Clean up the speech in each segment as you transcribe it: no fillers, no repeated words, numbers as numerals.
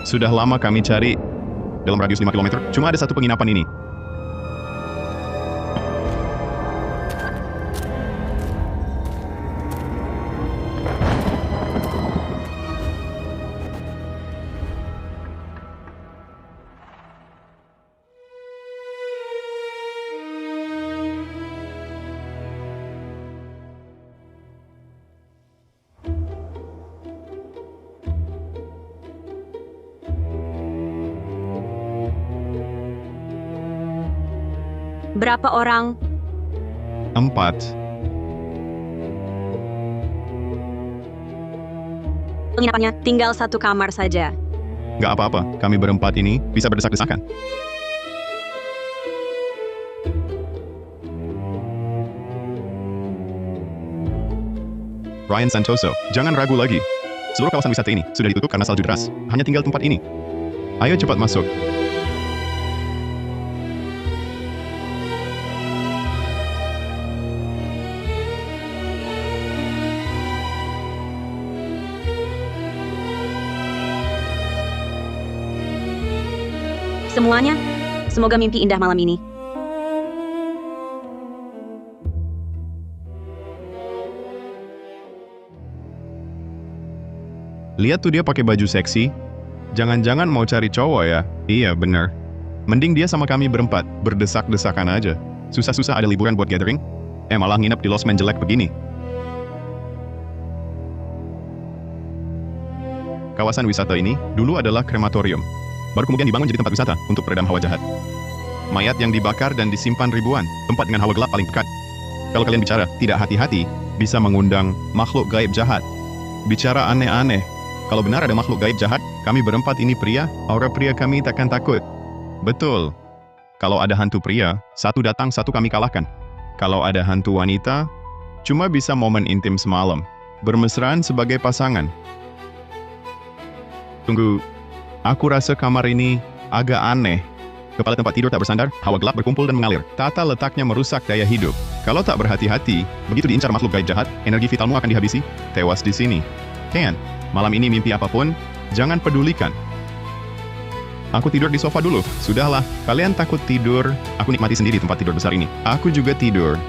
Sudah lama kami cari dalam radius 5 kilometer, cuma ada satu penginapan ini. Berapa orang? 4. Penginapannya tinggal satu kamar saja. Gak apa-apa, kami berempat ini bisa berdesak-desakan. Ryan Santoso, jangan ragu lagi. Seluruh kawasan wisata ini sudah ditutup karena salju deras. Hanya tinggal tempat ini. Ayo cepat masuk. Semuanya, semoga mimpi indah malam ini. Lihat tuh dia pakai baju seksi. Jangan-jangan mau cari cowok ya? Iya, bener. Mending dia sama kami berempat, berdesak-desakan aja. Susah-susah ada liburan buat gathering, malah nginep di losmen jelek begini. Kawasan wisata ini dulu adalah krematorium. Baru kemudian dibangun jadi tempat wisata untuk peredam hawa jahat. Mayat yang dibakar dan disimpan ribuan, tempat dengan hawa gelap paling pekat. Kalau kalian bicara tidak hati-hati, bisa mengundang makhluk gaib jahat. Bicara aneh-aneh. Kalau benar ada makhluk gaib jahat, kami berempat ini pria, aura pria kami takkan takut. Betul. Kalau ada hantu pria, satu datang, satu kami kalahkan. Kalau ada hantu wanita, cuma bisa momen intim semalam. Bermesraan sebagai pasangan. Tunggu. Aku rasa kamar ini agak aneh. Kepala tempat tidur tak bersandar, hawa gelap berkumpul dan mengalir. Tata letaknya merusak daya hidup. Kalau tak berhati-hati, begitu diincar makhluk gaib jahat, energi vitalmu akan dihabisi, tewas di sini. Ken, malam ini mimpi apapun, jangan pedulikan. Aku tidur di sofa dulu. Sudahlah, kalian takut tidur, aku nikmati sendiri tempat tidur besar ini. Aku juga tidur.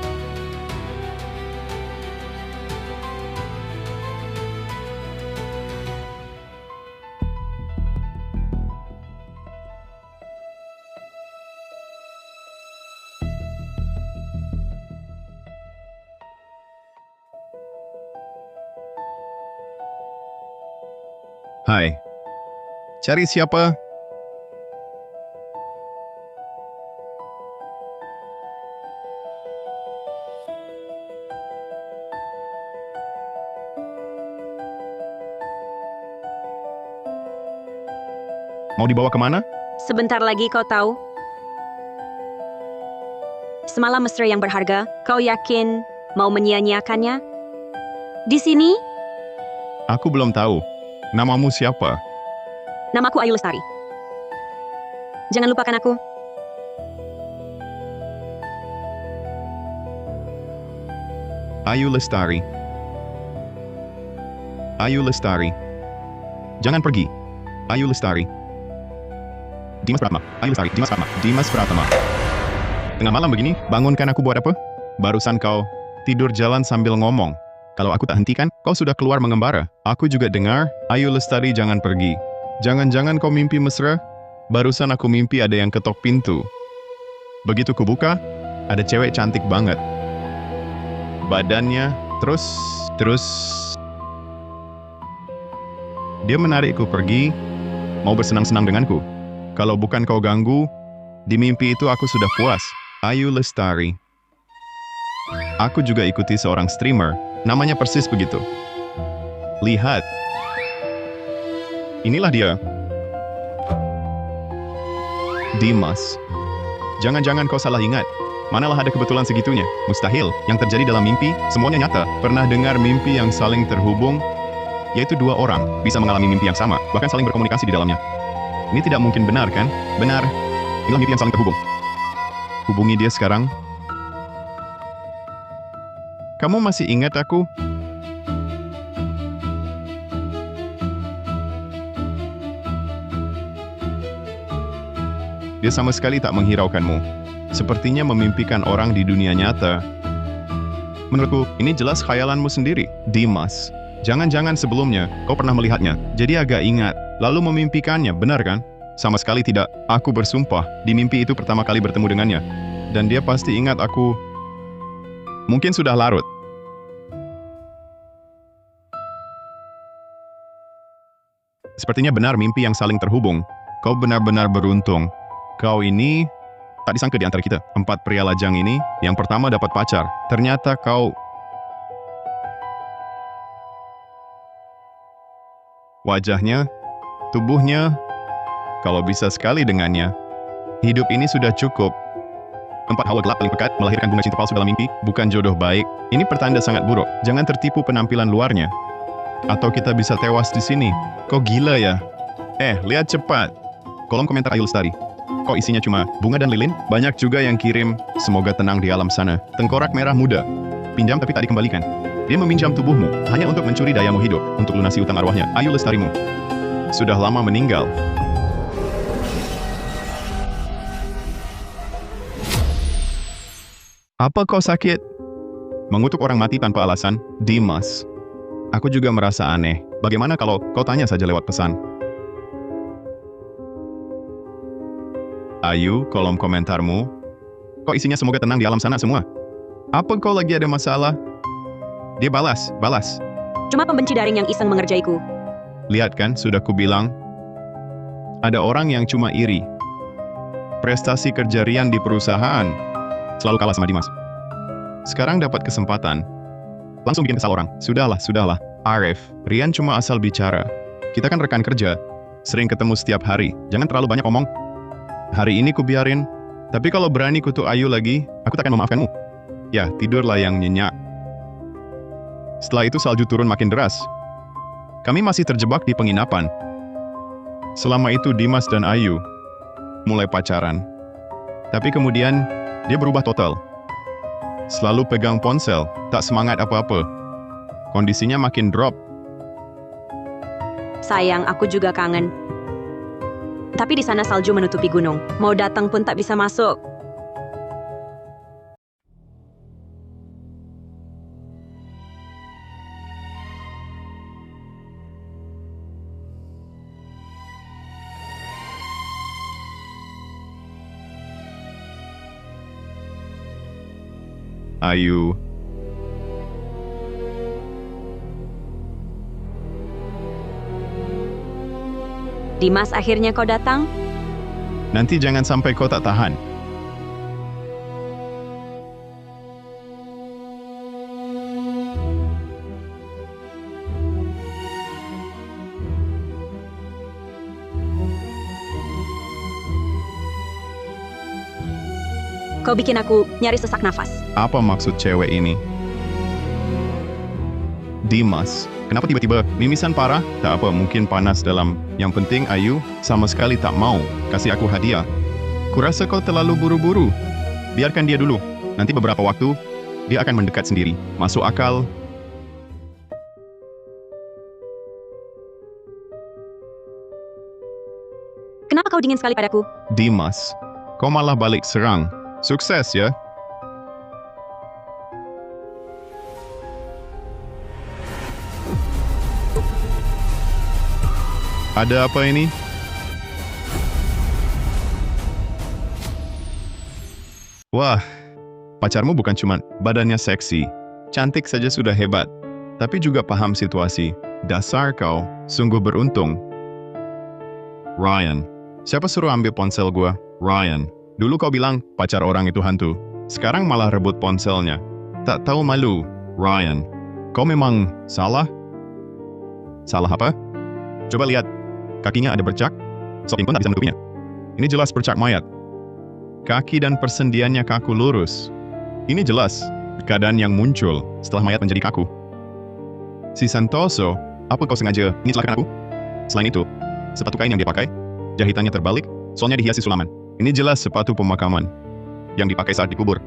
Hai. Cari siapa? Mau dibawa kemana? Sebentar lagi kau tahu. Semalam mesra yang berharga, kau yakin mau menyia-nyiakannya? Di sini, Aku belum tahu. Namamu siapa? namaku Ayu Lestari. Jangan lupakan aku. Ayu Lestari. Ayu Lestari. Jangan pergi. Ayu Lestari. Dimas Pratama. Ayu Lestari. Dimas Pratama. Dimas Pratama. Tengah malam begini, bangunkan aku buat apa? Barusan kau tidur jalan sambil ngomong. Kalau aku tak hentikan, kau sudah keluar mengembara. Aku juga dengar, Ayu Lestari jangan pergi. Jangan-jangan kau mimpi mesra? Barusan aku mimpi ada yang ketok pintu. Begitu kubuka, ada cewek cantik banget. Badannya, terus... Dia menarikku pergi, mau bersenang-senang denganku. Kalau bukan kau ganggu, di mimpi itu aku sudah puas. Ayu Lestari. Aku juga ikuti seorang streamer, namanya persis begitu. Lihat. Inilah dia. Dimas. Jangan-jangan kau salah ingat. Manalah ada kebetulan segitunya. Mustahil. Yang terjadi dalam mimpi, semuanya nyata. Pernah dengar mimpi yang saling terhubung? Yaitu dua orang bisa mengalami mimpi yang sama, bahkan saling berkomunikasi di dalamnya. Ini tidak mungkin benar, kan? Benar. Inilah mimpi yang saling terhubung. Hubungi dia sekarang. Kamu masih ingat aku? Dia sama sekali tak menghiraukanmu. Sepertinya memimpikan orang di dunia nyata. Menurutku, ini jelas khayalanmu sendiri, Dimas. Jangan-jangan sebelumnya kau pernah melihatnya, jadi agak ingat, lalu memimpikannya, benar kan? Sama sekali tidak. Aku bersumpah, di mimpi itu pertama kali bertemu dengannya. Dan dia pasti ingat aku. Mungkin sudah larut. Sepertinya benar mimpi yang saling terhubung. Kau benar-benar beruntung. Kau ini tak disangka di antara kita. 4 pria lajang ini, yang pertama dapat pacar. Ternyata kau... Wajahnya, tubuhnya, kalau bisa sekali dengannya. Hidup ini sudah cukup. 4 hawa gelap paling pekat melahirkan bunga cinta palsu dalam mimpi, bukan jodoh baik. Ini pertanda sangat buruk. Jangan tertipu penampilan luarnya. Atau kita bisa tewas di sini. Kok gila ya? Lihat cepat. Kolom komentar Ayu Lestari. Kok isinya cuma bunga dan lilin? Banyak juga yang kirim, semoga tenang di alam sana. Tengkorak merah muda. Pinjam tapi tak dikembalikan. Dia meminjam tubuhmu, hanya untuk mencuri dayamu hidup, untuk lunasi utang arwahnya. Ayu Lestarimu. Sudah lama meninggal. Apa kau sakit? Mengutuk orang mati tanpa alasan, Dimas. Aku juga merasa aneh. Bagaimana kalau kau tanya saja lewat pesan? Ayu, kolom komentarmu. Kok isinya semoga tenang di alam sana semua? Apa kau lagi ada masalah? Dia balas. Cuma pembenci daring yang iseng mengerjaiku. Lihat kan, sudah kubilang. Ada orang yang cuma iri. Prestasi kerja Rian di perusahaan selalu kalah sama Dimas. Sekarang dapat kesempatan. Langsung bikin kesal orang. Sudahlah. Arif, Rian cuma asal bicara. Kita kan rekan kerja. Sering ketemu setiap hari. Jangan terlalu banyak omong. Hari ini ku biarin. Tapi kalau berani kutuk Ayu lagi, aku takkan memaafkanmu. Ya, tidurlah yang nyenyak. Setelah itu salju turun makin deras. Kami masih terjebak di penginapan. Selama itu Dimas dan Ayu mulai pacaran. Tapi kemudian dia berubah total. Selalu pegang ponsel, tak semangat apa-apa. Kondisinya makin drop. Sayang, aku juga kangen. Tapi di sana salju menutupi gunung. Mau datang pun tak bisa masuk. Ayu. Dimas, akhirnya kau datang? Nanti jangan sampai kau tak tahan. Kau bikin aku nyaris sesak nafas. Apa maksud cewek ini? Dimas, kenapa tiba-tiba mimisan parah? Tak apa, mungkin panas dalam. Yang penting Ayu sama sekali tak mau kasih aku hadiah. Kurasa kau terlalu buru-buru. Biarkan dia dulu. Nanti beberapa waktu, dia akan mendekat sendiri. Masuk akal. Kenapa kau dingin sekali padaku? Dimas, kau malah balik serang. Sukses ya. Ada apa ini? Wah, pacarmu bukan cuma badannya seksi, cantik saja sudah hebat, tapi juga paham situasi. Dasar kau, sungguh beruntung. Ryan, siapa suruh ambil ponsel gua? Ryan, dulu kau bilang pacar orang itu hantu, sekarang malah rebut ponselnya. Tak tahu malu, Ryan. Kau memang salah? Salah apa? Coba lihat, kakinya ada bercak, shopping pun tak bisa menutupinya. Ini jelas bercak mayat. Kaki dan persendiannya kaku lurus. Ini jelas keadaan yang muncul setelah mayat menjadi kaku. Si Santoso, apa kau sengaja ingin celakakan aku? Selain itu, sepatu kain yang dia pakai, jahitannya terbalik, soalnya dihiasi sulaman. Ini jelas sepatu pemakaman yang dipakai saat dikubur.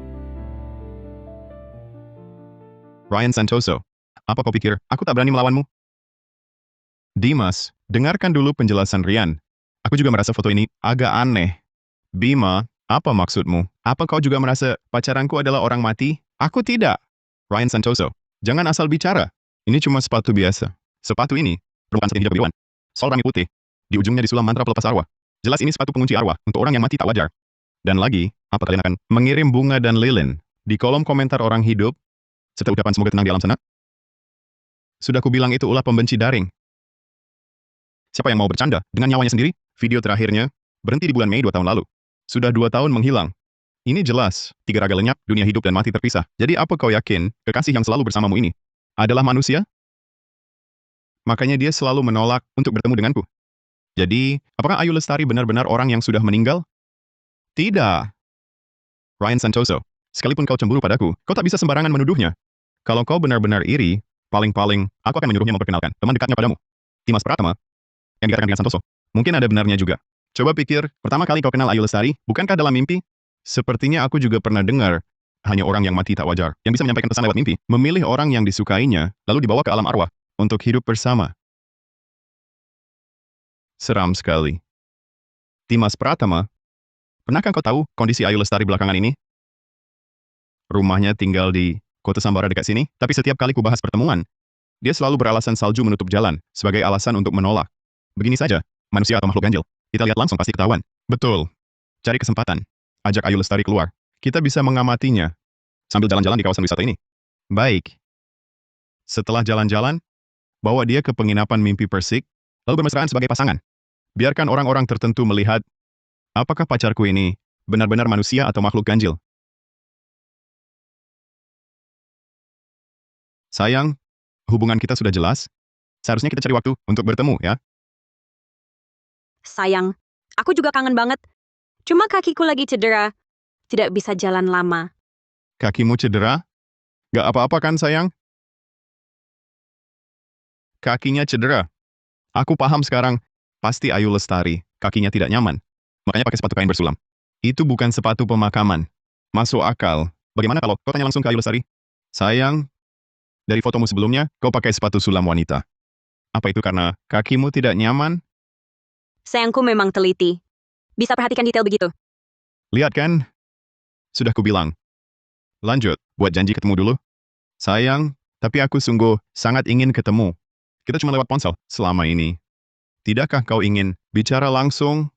Ryan Santoso, apa kau pikir aku tak berani melawanmu? Dimas, dengarkan dulu penjelasan Rian. Aku juga merasa foto ini agak aneh. Bima, apa maksudmu? Apa kau juga merasa pacaranku adalah orang mati? Aku tidak. Ryan Santoso, jangan asal bicara. Ini cuma sepatu biasa. Sepatu ini merupakan satin hijau kebiruan. Sol rami putih. Di ujungnya disulam mantra pelepas arwah. Jelas ini sepatu pengunci arwah untuk orang yang mati tak wajar. Dan lagi, apa kalian akan mengirim bunga dan lilin di kolom komentar orang hidup serta ucapan semoga tenang di alam sana? Sudah kubilang itu ulah pembenci daring. Siapa yang mau bercanda dengan nyawanya sendiri? Video terakhirnya berhenti di bulan Mei 2 tahun lalu. Sudah 2 tahun menghilang. Ini jelas, 3 raga lenyap, dunia hidup dan mati terpisah. Jadi apa kau yakin, kekasih yang selalu bersamamu ini adalah manusia? Makanya dia selalu menolak untuk bertemu denganku. Jadi, apakah Ayu Lestari benar-benar orang yang sudah meninggal? Tidak. Ryan Santoso, sekalipun kau cemburu padaku, kau tak bisa sembarangan menuduhnya. Kalau kau benar-benar iri, paling-paling, aku akan menyuruhnya memperkenalkan teman dekatnya padamu. Dimas Pratama, yang dikatakan dengan Santoso. Mungkin ada benarnya juga. Coba pikir, pertama kali kau kenal Ayu Lestari, bukankah dalam mimpi? Sepertinya aku juga pernah dengar, hanya orang yang mati tak wajar, yang bisa menyampaikan pesan lewat mimpi, memilih orang yang disukainya, lalu dibawa ke alam arwah, untuk hidup bersama. Seram sekali. Dimas Pratama, pernahkah kau tahu kondisi Ayu Lestari belakangan ini? Rumahnya tinggal di Kota Sambara dekat sini, tapi setiap kali kubahas pertemuan, dia selalu beralasan salju menutup jalan, sebagai alasan untuk menolak. Begini saja, manusia atau makhluk ganjil. Kita lihat langsung pasti ketahuan. Betul. Cari kesempatan. Ajak Ayu Lestari keluar. Kita bisa mengamatinya sambil jalan-jalan di kawasan wisata ini. Baik. Setelah jalan-jalan, bawa dia ke penginapan mimpi Persik, lalu bermesraan sebagai pasangan. Biarkan orang-orang tertentu melihat apakah pacarku ini benar-benar manusia atau makhluk ganjil. Sayang, hubungan kita sudah jelas. Seharusnya kita cari waktu untuk bertemu, ya? Sayang, aku juga kangen banget. Cuma kakiku lagi cedera. Tidak bisa jalan lama. Kakimu cedera? Gak apa-apa kan, sayang? Kakinya cedera. Aku paham sekarang. Pasti Ayu Lestari, kakinya tidak nyaman. Makanya pakai sepatu kain bersulam. Itu bukan sepatu pemakaman. Masuk akal. Bagaimana kalau kau tanya langsung ke Ayu Lestari? Sayang, dari fotomu sebelumnya, kau pakai sepatu sulam wanita. Apa itu karena kakimu tidak nyaman? Sayangku memang teliti. Bisa perhatikan detail begitu. Lihat kan? Sudah kubilang. Lanjut, buat janji ketemu dulu. Sayang, tapi aku sungguh sangat ingin ketemu. Kita cuma lewat ponsel selama ini. Tidakkah kau ingin bicara langsung?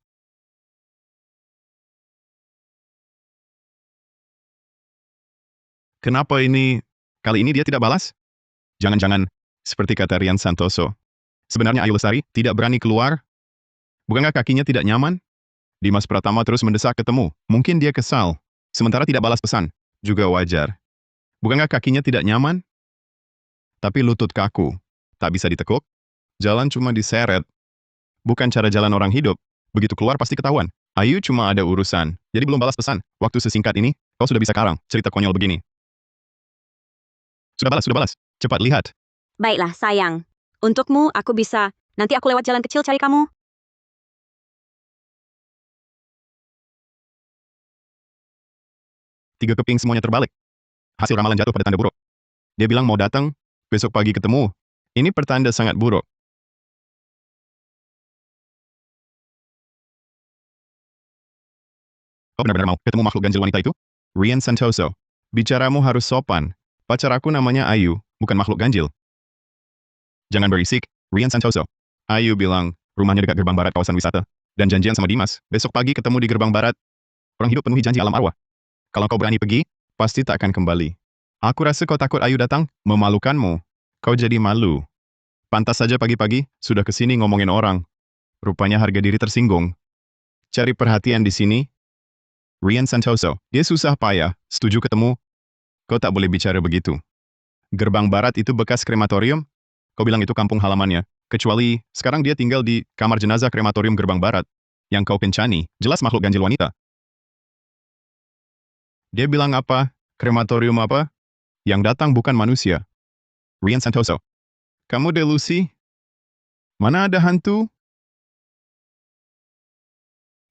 Kenapa kali ini dia tidak balas? Jangan-jangan, seperti kata Rian Santoso. Sebenarnya Ayu Lestari tidak berani keluar? Bukankah kakinya tidak nyaman? Dimas Pratama terus mendesak ketemu. Mungkin dia kesal. Sementara tidak balas pesan. Juga wajar. Bukankah kakinya tidak nyaman? Tapi lutut kaku. Tak bisa ditekuk. Jalan cuma diseret. Bukan cara jalan orang hidup. Begitu keluar pasti ketahuan. Ayu cuma ada urusan. Jadi belum balas pesan. Waktu sesingkat ini, kau sudah bisa karang cerita konyol begini. Sudah balas. Cepat lihat. Baiklah, sayang. Untukmu, aku bisa. Nanti aku lewat jalan kecil cari kamu. Tiga keping semuanya terbalik. Hasil ramalan jatuh pada tanda buruk. Dia bilang mau datang, besok pagi ketemu. Ini pertanda sangat buruk. Kau benar-benar mau ketemu makhluk ganjil wanita itu? Rian Santoso. Bicaramu harus sopan. Pacar aku namanya Ayu, bukan makhluk ganjil. Jangan berisik, Rian Santoso. Ayu bilang, rumahnya dekat gerbang barat kawasan wisata. Dan janjian sama Dimas, besok pagi ketemu di gerbang barat. Orang hidup penuhi janji alam arwah. Kalau kau berani pergi, pasti tak akan kembali. Aku rasa kau takut Ayu datang, memalukanmu. Kau jadi malu. Pantas saja pagi-pagi, sudah kesini ngomongin orang. Rupanya harga diri tersinggung. Cari perhatian di sini. Rian Santoso, dia susah payah, setuju ketemu. Kau tak boleh bicara begitu. Gerbang barat itu bekas krematorium. Kau bilang itu kampung halamannya. Kecuali, sekarang dia tinggal di kamar jenazah krematorium gerbang barat. Yang kau kencani, jelas makhluk ganjil wanita. Dia bilang apa? Krematorium apa? Yang datang bukan manusia. Rian Santoso. Kamu delusi? Mana ada hantu?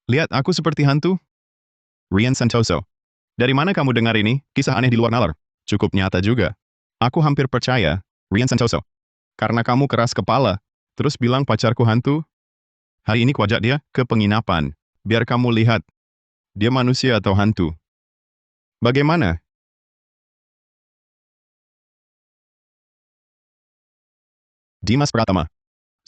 Lihat aku seperti hantu? Rian Santoso. Dari mana kamu dengar ini? Kisah aneh di luar nalar. Cukup nyata juga. Aku hampir percaya. Rian Santoso. Karena kamu keras kepala. Terus bilang pacarku hantu? Hari ini ku ajak dia ke penginapan. Biar kamu lihat. Dia manusia atau hantu? Bagaimana? Dimas Pratama.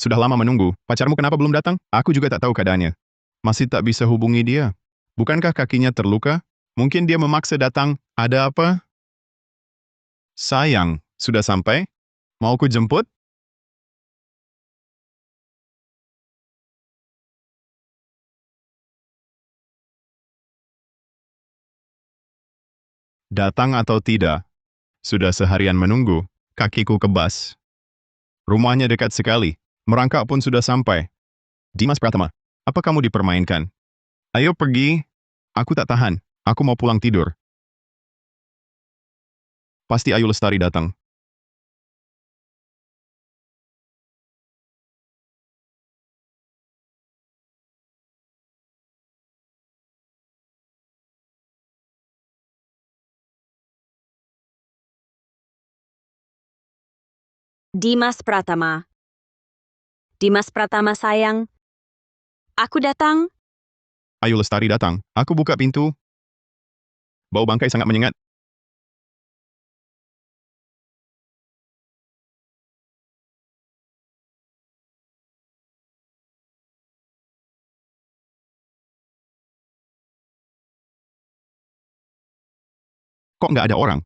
Sudah lama menunggu. Pacarmu kenapa belum datang? Aku juga tak tahu keadaannya. Masih tak bisa hubungi dia. Bukankah kakinya terluka? Mungkin dia memaksa datang. Ada apa? Sayang, sudah sampai? Mau ku jemput? Datang atau tidak? Sudah seharian menunggu. Kakiku kebas. Rumahnya dekat sekali. Merangkak pun sudah sampai. Dimas Pratama, apa kamu dipermainkan? Ayo pergi. Aku tak tahan. Aku mau pulang tidur. Pasti Ayu Lestari datang. Dimas Pratama. Dimas Pratama sayang, aku datang. Ayu Lestari datang. Aku buka pintu. Bau bangkai sangat menyengat. Kok nggak ada orang?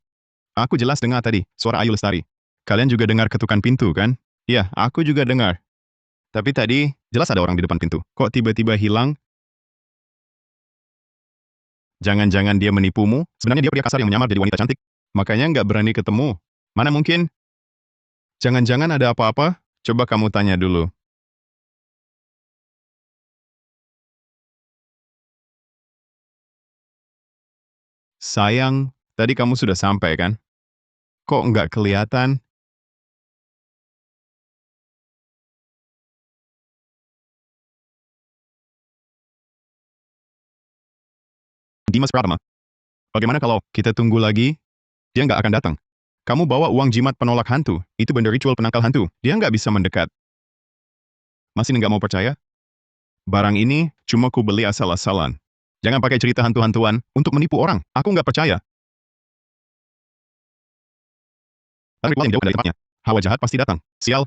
Aku jelas dengar tadi, suara Ayu Lestari. Kalian juga dengar ketukan pintu, kan? Iya, aku juga dengar. Tapi tadi, jelas ada orang di depan pintu. Kok tiba-tiba hilang? Jangan-jangan dia menipumu? Sebenarnya dia pria kasar yang menyamar jadi wanita cantik. Makanya nggak berani ketemu. Mana mungkin? Jangan-jangan ada apa-apa? Coba kamu tanya dulu. Sayang, tadi kamu sudah sampai, kan? Kok nggak kelihatan? Dimas Pratama. Bagaimana kalau kita tunggu lagi? Dia nggak akan datang. Kamu bawa uang jimat penolak hantu. Itu benda ritual penangkal hantu. Dia nggak bisa mendekat. Masih nggak mau percaya? Barang ini cuma ku beli asal-asalan. Jangan pakai cerita hantu-hantuan untuk menipu orang. Aku nggak percaya. Barang ritual yang jauh dari tempatnya. Hawa jahat pasti datang. Sial.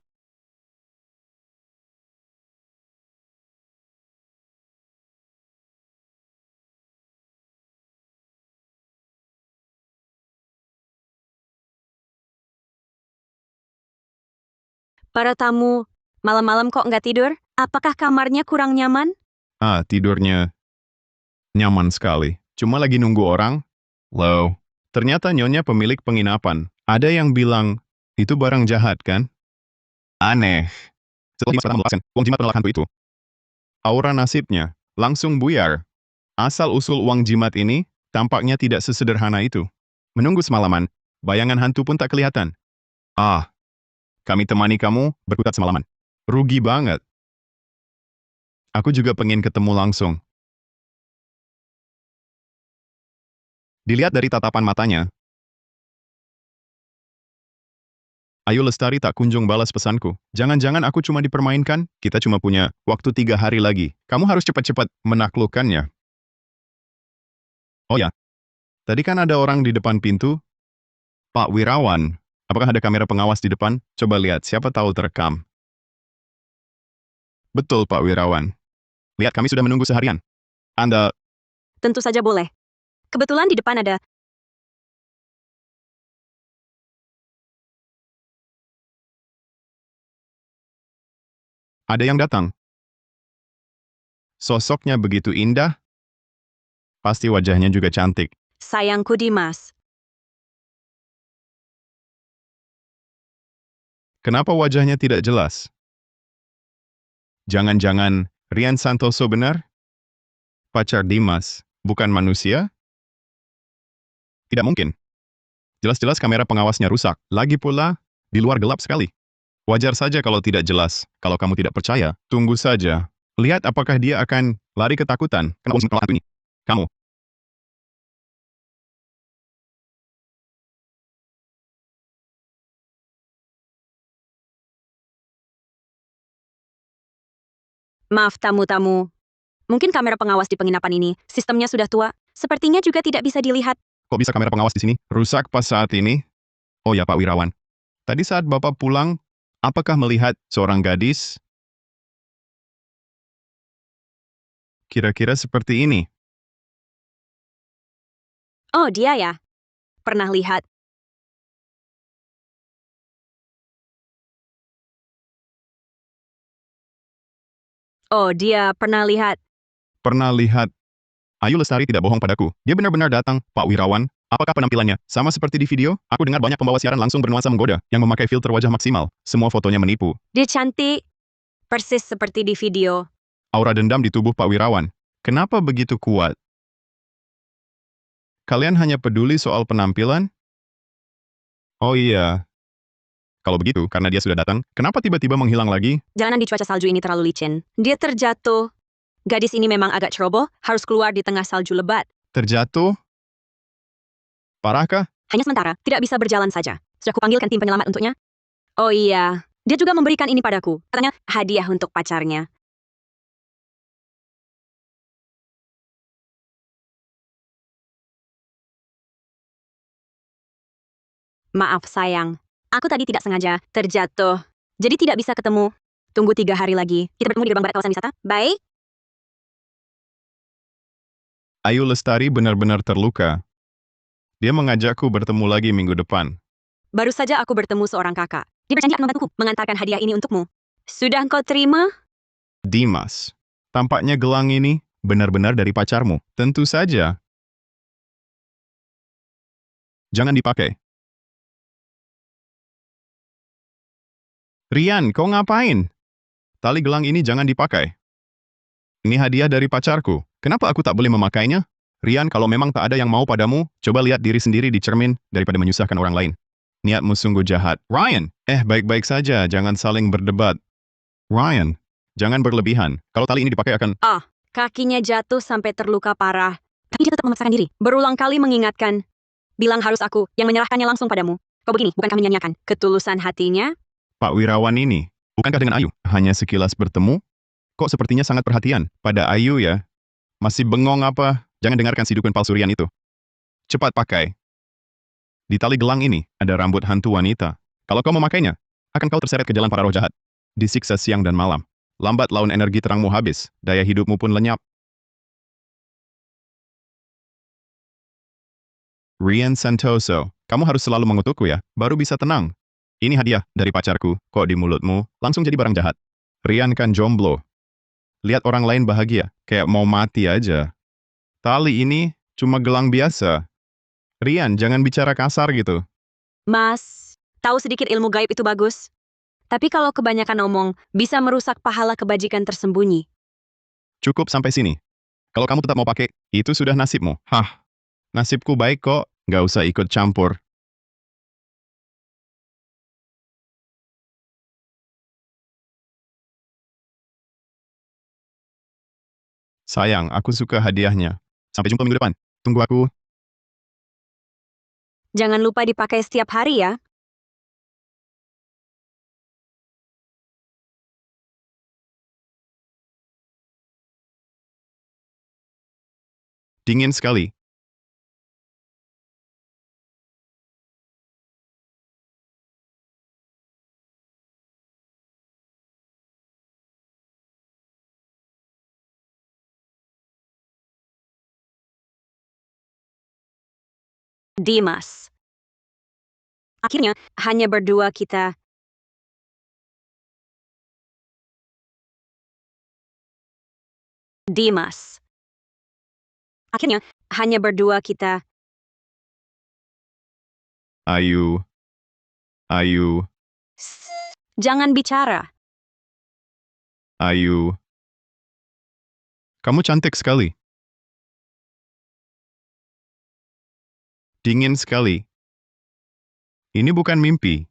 Para tamu, malam-malam kok nggak tidur? Apakah kamarnya kurang nyaman? Tidurnya nyaman sekali. Cuma lagi nunggu orang. Loh, ternyata nyonya pemilik penginapan. Ada yang bilang, itu barang jahat, kan? Aneh. Setelah Dimas Pratama melepaskan uang jimat penolak hantu itu, aura nasibnya langsung buyar. Asal-usul uang jimat ini tampaknya tidak sesederhana itu. Menunggu semalaman, bayangan hantu pun tak kelihatan. Ah, kami temani kamu berkutat semalaman. Rugi banget. Aku juga pengen ketemu langsung. Dilihat dari tatapan matanya, Ayu Lestari tak kunjung balas pesanku. Jangan-jangan aku cuma dipermainkan? Kita cuma punya waktu 3 hari lagi. Kamu harus cepat-cepat menaklukkannya. Oh ya, tadi kan ada orang di depan pintu. Pak Wirawan. Apakah ada kamera pengawas di depan? Coba lihat, siapa tahu terekam. Betul, Pak Wirawan. Lihat, kami sudah menunggu seharian. Anda, Tentu saja boleh. Kebetulan di depan ada yang datang. Sosoknya begitu indah, pasti wajahnya juga cantik. sayangku Dimas. Kenapa wajahnya tidak jelas? Jangan-jangan Rian Santoso benar? Pacar Dimas, bukan manusia? Tidak mungkin. Jelas-jelas kamera pengawasnya rusak. Lagi pula, di luar gelap sekali. Wajar saja kalau tidak jelas. Kalau kamu tidak percaya, tunggu saja. Lihat apakah dia akan lari ketakutan. Kenapa uang ini? Kamu. Maaf tamu-tamu. Mungkin kamera pengawas di penginapan ini, sistemnya sudah tua. Sepertinya juga tidak bisa dilihat. Kok bisa kamera pengawas di sini rusak pas saat ini? Oh ya Pak Wirawan, tadi saat Bapak pulang, apakah melihat seorang gadis? Kira-kira seperti ini. Oh, dia ya. Pernah lihat. Oh, dia pernah lihat. Pernah lihat. Ayu Lestari tidak bohong padaku. Dia benar-benar datang, Pak Wirawan. Apakah penampilannya sama seperti di video? Aku dengar banyak pembawa siaran langsung bernuansa menggoda, yang memakai filter wajah maksimal. Semua fotonya menipu. Dia cantik. Persis seperti di video. Aura dendam di tubuh Pak Wirawan. Kenapa begitu kuat? Kalian hanya peduli soal penampilan? Oh iya. Kalau begitu, karena dia sudah datang, kenapa tiba-tiba menghilang lagi? Jalanan di cuaca salju ini terlalu licin. Dia terjatuh. Gadis ini memang agak ceroboh, harus keluar di tengah salju lebat. Terjatuh? Parahkah? Hanya sementara, tidak bisa berjalan saja. Sudah kupanggilkan tim penyelamat untuknya. Oh iya, dia juga memberikan ini padaku. Katanya hadiah untuk pacarnya. Maaf sayang, aku tadi tidak sengaja terjatuh. Jadi tidak bisa ketemu. Tunggu 3 hari lagi. Kita bertemu di gerbang barat kawasan wisata. Baik? Ayu Lestari benar-benar terluka. Dia mengajakku bertemu lagi minggu depan. Baru saja aku bertemu seorang kakak. Dia berjanji akan membantuku mengantarkan hadiah ini untukmu. Sudah kau terima? Dimas. Tampaknya gelang ini benar-benar dari pacarmu. Tentu saja. Jangan dipakai. Rian, kau ngapain? Tali gelang ini jangan dipakai. Ini hadiah dari pacarku. Kenapa aku tak boleh memakainya? Rian, kalau memang tak ada yang mau padamu, coba lihat diri sendiri di cermin daripada menyusahkan orang lain. Niatmu sungguh jahat. Ryan! Baik-baik saja, jangan saling berdebat. Ryan, jangan berlebihan. Kalau tali ini dipakai akan... Ah, kakinya jatuh sampai terluka parah. Tapi dia tetap memaksakan diri. Berulang kali mengingatkan. Bilang harus aku yang menyerahkannya langsung padamu. Kau begini, bukankah menyanyiakan ketulusan hatinya? Pak Wirawan ini, bukankah dengan Ayu? Hanya sekilas bertemu? Kok sepertinya sangat perhatian pada Ayu ya? Masih bengong apa? Jangan dengarkan si dukun palsu Rian itu. Cepat pakai. Di tali gelang ini, ada rambut hantu wanita. Kalau kau memakainya, akan kau terseret ke jalan para roh jahat. Disiksa siang dan malam. Lambat laun energi terangmu habis, daya hidupmu pun lenyap. Rian Santoso, kamu harus selalu mengutukku ya, baru bisa tenang. Ini hadiah dari pacarku, kok di mulutmu, langsung jadi barang jahat. Rian kan jomblo. Lihat orang lain bahagia, kayak mau mati aja. Tali ini cuma gelang biasa. Rian, jangan bicara kasar gitu. Mas, tahu sedikit ilmu gaib itu bagus. Tapi kalau kebanyakan omong, bisa merusak pahala kebajikan tersembunyi. Cukup sampai sini. Kalau kamu tetap mau pakai, itu sudah nasibmu. Hah, nasibku baik kok, nggak usah ikut campur. Sayang, aku suka hadiahnya. Sampai jumpa minggu depan. Tunggu aku. Jangan lupa dipakai setiap hari ya. Dingin sekali. Dimas. Akhirnya, hanya berdua kita. Dimas. Akhirnya, hanya berdua kita. Ayu. Ayu. Jangan bicara. Ayu. Kamu cantik sekali. Dingin sekali. Ini bukan mimpi.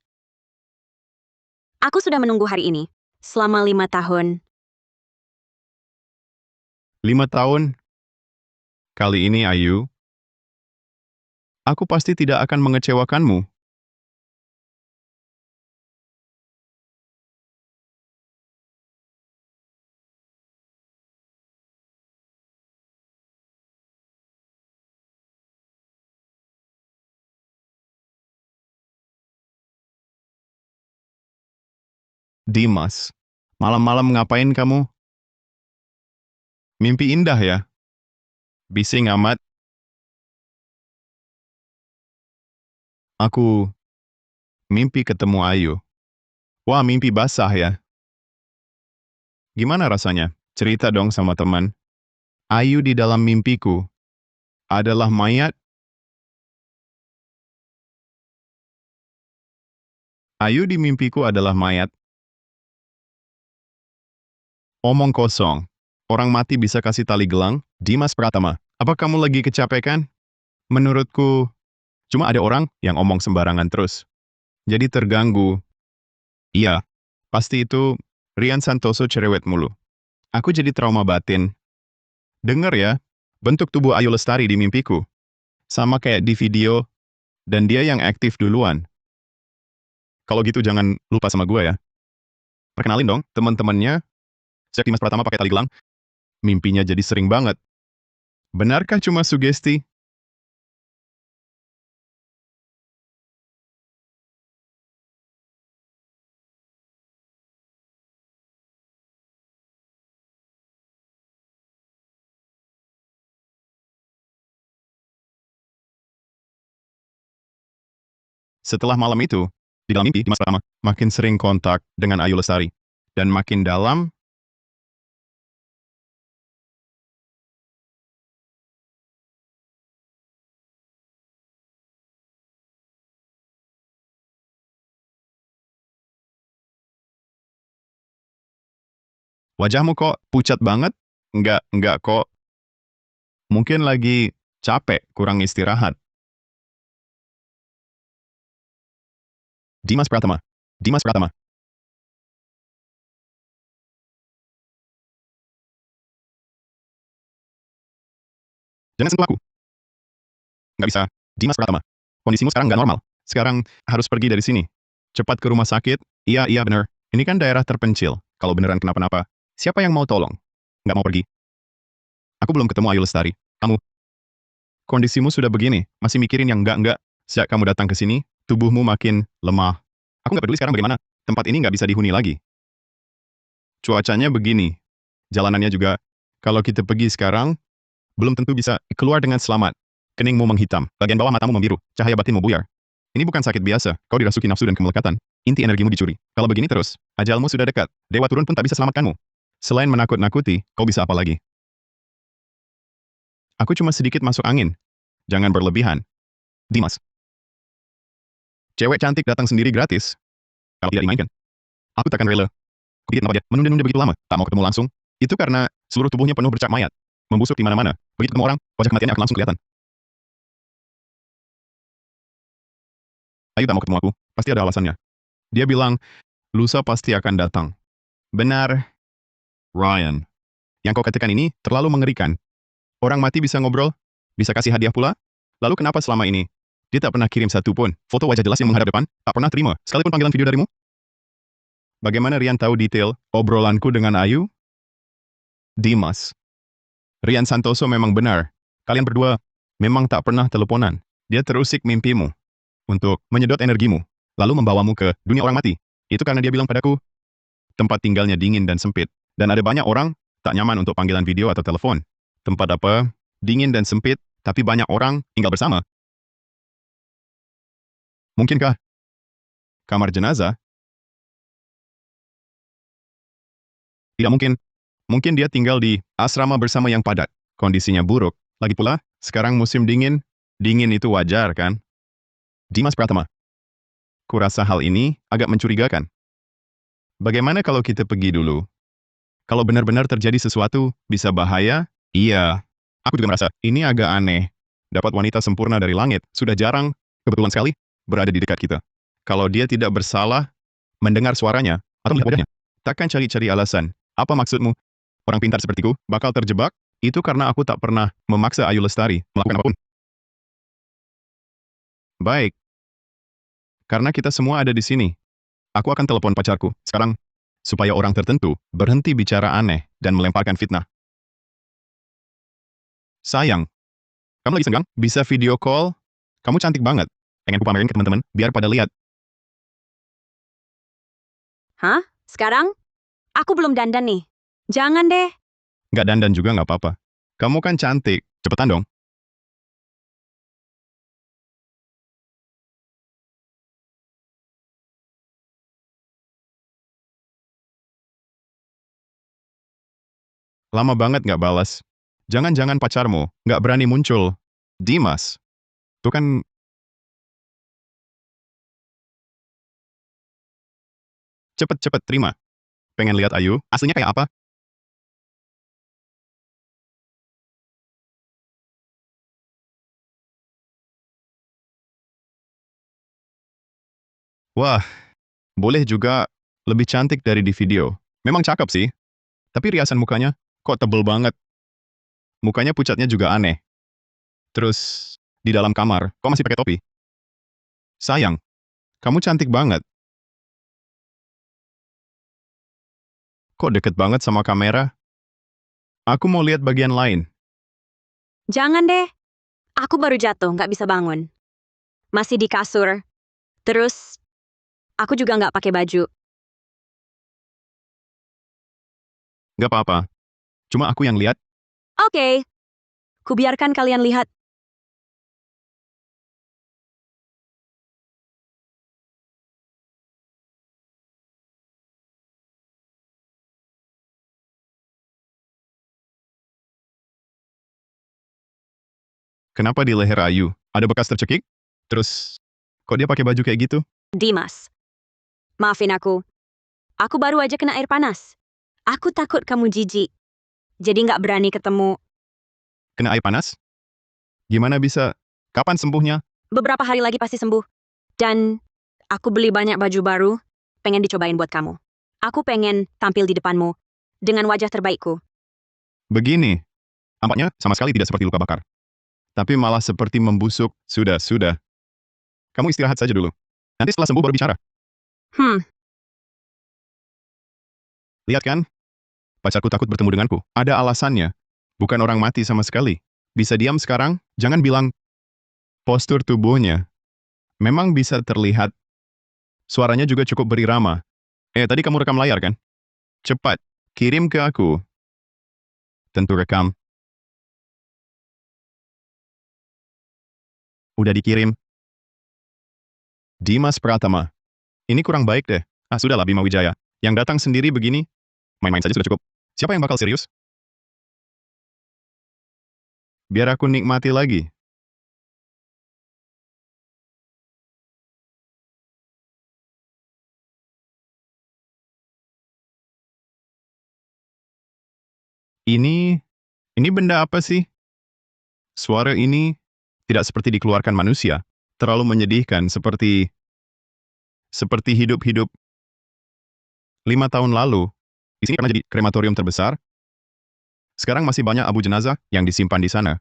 Aku sudah menunggu hari ini. Selama 5 tahun. 5 tahun. Kali ini, Ayu. Aku pasti tidak akan mengecewakanmu. Dimas, malam-malam ngapain kamu? Mimpi indah ya? Bising amat. Aku mimpi ketemu Ayu. Wah, mimpi basah ya. Gimana rasanya? Cerita dong sama teman. Ayu di dalam mimpiku adalah mayat. Ayu di mimpiku adalah mayat. Omong kosong. Orang mati bisa kasih tali gelang? Dimas Pratama, apa kamu lagi kecapekan? Menurutku, cuma ada orang yang omong sembarangan terus. Jadi terganggu. Iya, pasti itu Rian Santoso cerewet mulu. Aku jadi trauma batin. Dengar ya, bentuk tubuh Ayu Lestari di mimpiku. Sama kayak di video, dan dia yang aktif duluan. Kalau gitu jangan lupa sama gue ya. Perkenalin dong, teman-temannya. Sejak Dimas Pratama pakai tali gelang, mimpinya jadi sering banget. Benarkah cuma sugesti? Setelah malam itu, di dalam mimpi Dimas Pratama makin sering kontak dengan Ayu Lestari. Dan makin dalam, wajahmu kok pucat banget? Enggak kok. Mungkin lagi capek, kurang istirahat. Dimas Pratama. Dimas Pratama. Jangan sentuh aku. Nggak bisa. Dimas Pratama. Kondisimu sekarang nggak normal. Sekarang harus pergi dari sini. Cepat ke rumah sakit. Iya bener. Ini kan daerah terpencil. Kalau beneran kenapa-napa, siapa yang mau tolong? Nggak mau pergi. Aku belum ketemu Ayu Lestari. Kamu, kondisimu sudah begini. Masih mikirin yang enggak-enggak. Sejak kamu datang ke sini, tubuhmu makin lemah. Aku nggak peduli sekarang bagaimana. Tempat ini nggak bisa dihuni lagi. Cuacanya begini. Jalanannya juga. Kalau kita pergi sekarang, belum tentu bisa keluar dengan selamat. Keningmu menghitam, bagian bawah matamu membiru, cahaya batinmu buyar. Ini bukan sakit biasa, kau dirasuki nafsu dan kemelekatan. Inti energimu dicuri. Kalau begini terus, ajalmu sudah dekat. Dewa turun pun tak bisa selamatkanmu. Selain menakut-nakuti, kau bisa apa lagi? Aku cuma sedikit masuk angin. Jangan berlebihan. Dimas. Cewek cantik datang sendiri gratis. Kalau tidak dimainkan, aku takkan rela. Kupikir kenapa dia menunda-nunda begitu lama, tak mau ketemu langsung. Itu karena seluruh tubuhnya penuh bercak mayat. Membusuk di mana-mana. Begitu ketemu orang, wajah kematiannya akan langsung kelihatan. Ayu tak mau ketemu aku, pasti ada alasannya. Dia bilang, lusa pasti akan datang. Benar, Ryan. Yang kau katakan ini terlalu mengerikan. Orang mati bisa ngobrol, bisa kasih hadiah pula. Lalu kenapa selama ini dia tak pernah kirim satu pun foto wajah jelas yang menghadap depan, tak pernah terima sekalipun panggilan video darimu? Bagaimana Rian tahu detail obrolanku dengan Ayu? Dimas. Rian Santoso memang benar. Kalian berdua memang tak pernah teleponan. Dia terusik mimpimu untuk menyedot energimu, lalu membawamu ke dunia orang mati. Itu karena dia bilang padaku, tempat tinggalnya dingin dan sempit, dan ada banyak orang tak nyaman untuk panggilan video atau telepon. Tempat apa? Dingin dan sempit, tapi banyak orang tinggal bersama. Mungkinkah kamar jenazah? Tidak mungkin. Mungkin dia tinggal di asrama bersama yang padat. Kondisinya buruk. Lagi pula, sekarang musim dingin. Dingin itu wajar, kan? Dimas Pratama. Kurasa hal ini agak mencurigakan. Bagaimana kalau kita pergi dulu? Kalau benar-benar terjadi sesuatu, bisa bahaya? Iya. Aku juga merasa, ini agak aneh. Dapat wanita sempurna dari langit, sudah jarang, kebetulan sekali, berada di dekat kita. Kalau dia tidak bersalah, mendengar suaranya, atau melihat wajahnya, takkan cari-cari alasan. Apa maksudmu? Orang pintar sepertiku, bakal terjebak? Itu karena aku tak pernah memaksa Ayu Lestari melakukan apapun. Baik. Karena kita semua ada di sini. Aku akan telepon pacarku, sekarang, supaya orang tertentu berhenti bicara aneh dan melemparkan fitnah. Sayang, kamu lagi senggang? Bisa video call? Kamu cantik banget. Pengen ku pamerin ke teman-teman, biar pada lihat. Hah? Sekarang, aku belum dandan nih. Jangan deh. Nggak dandan juga nggak apa-apa. Kamu kan cantik. Cepetan dong. Lama banget nggak balas. Jangan-jangan pacarmu nggak berani muncul. Dimas. Tuh kan, cepet-cepet terima. Pengen lihat Ayu, aslinya kayak apa? Wah, boleh juga lebih cantik dari di video. Memang cakep sih, tapi riasan mukanya kok tebel banget. Mukanya pucatnya juga aneh. Terus, di dalam kamar, kok masih pakai topi? Sayang, kamu cantik banget. Kok deket banget sama kamera? Aku mau lihat bagian lain. Jangan deh. Aku baru jatuh, nggak bisa bangun. Masih di kasur. Terus, aku juga nggak pakai baju. Gak apa-apa. Cuma aku yang lihat. Oke. Kubiarkan kalian lihat. Kenapa di leher Ayu ada bekas tercekik? Terus, kok dia pakai baju kayak gitu? Dimas, maafin aku. Aku baru aja kena air panas. Aku takut kamu jijik. Jadi nggak berani ketemu. Kena air panas? Gimana bisa? Kapan sembuhnya? Beberapa hari lagi pasti sembuh. Dan aku beli banyak baju baru. Pengen dicobain buat kamu. Aku pengen tampil di depanmu. Dengan wajah terbaikku. Begini. Tampaknya sama sekali tidak seperti luka bakar. Tapi malah seperti membusuk. Sudah. Kamu istirahat saja dulu. Nanti setelah sembuh baru bicara. Lihat kan? Pacarku takut bertemu denganku. Ada alasannya. Bukan orang mati sama sekali. Bisa diam sekarang? Jangan bilang. Postur tubuhnya. Memang bisa terlihat. Suaranya juga cukup berirama. Tadi kamu rekam layar kan? Cepat. Kirim ke aku. Tentu rekam. Udah dikirim. Dimas Pratama. Ini kurang baik deh. Sudahlah Bima Wijaya. Yang datang sendiri begini, main-main saja sudah cukup. Siapa yang bakal serius? Biar aku nikmati lagi. Ini benda apa sih? Suara ini tidak seperti dikeluarkan manusia. Terlalu menyedihkan, seperti hidup-hidup 5 tahun lalu. Di sini pernah jadi krematorium terbesar. Sekarang masih banyak abu jenazah yang disimpan di sana.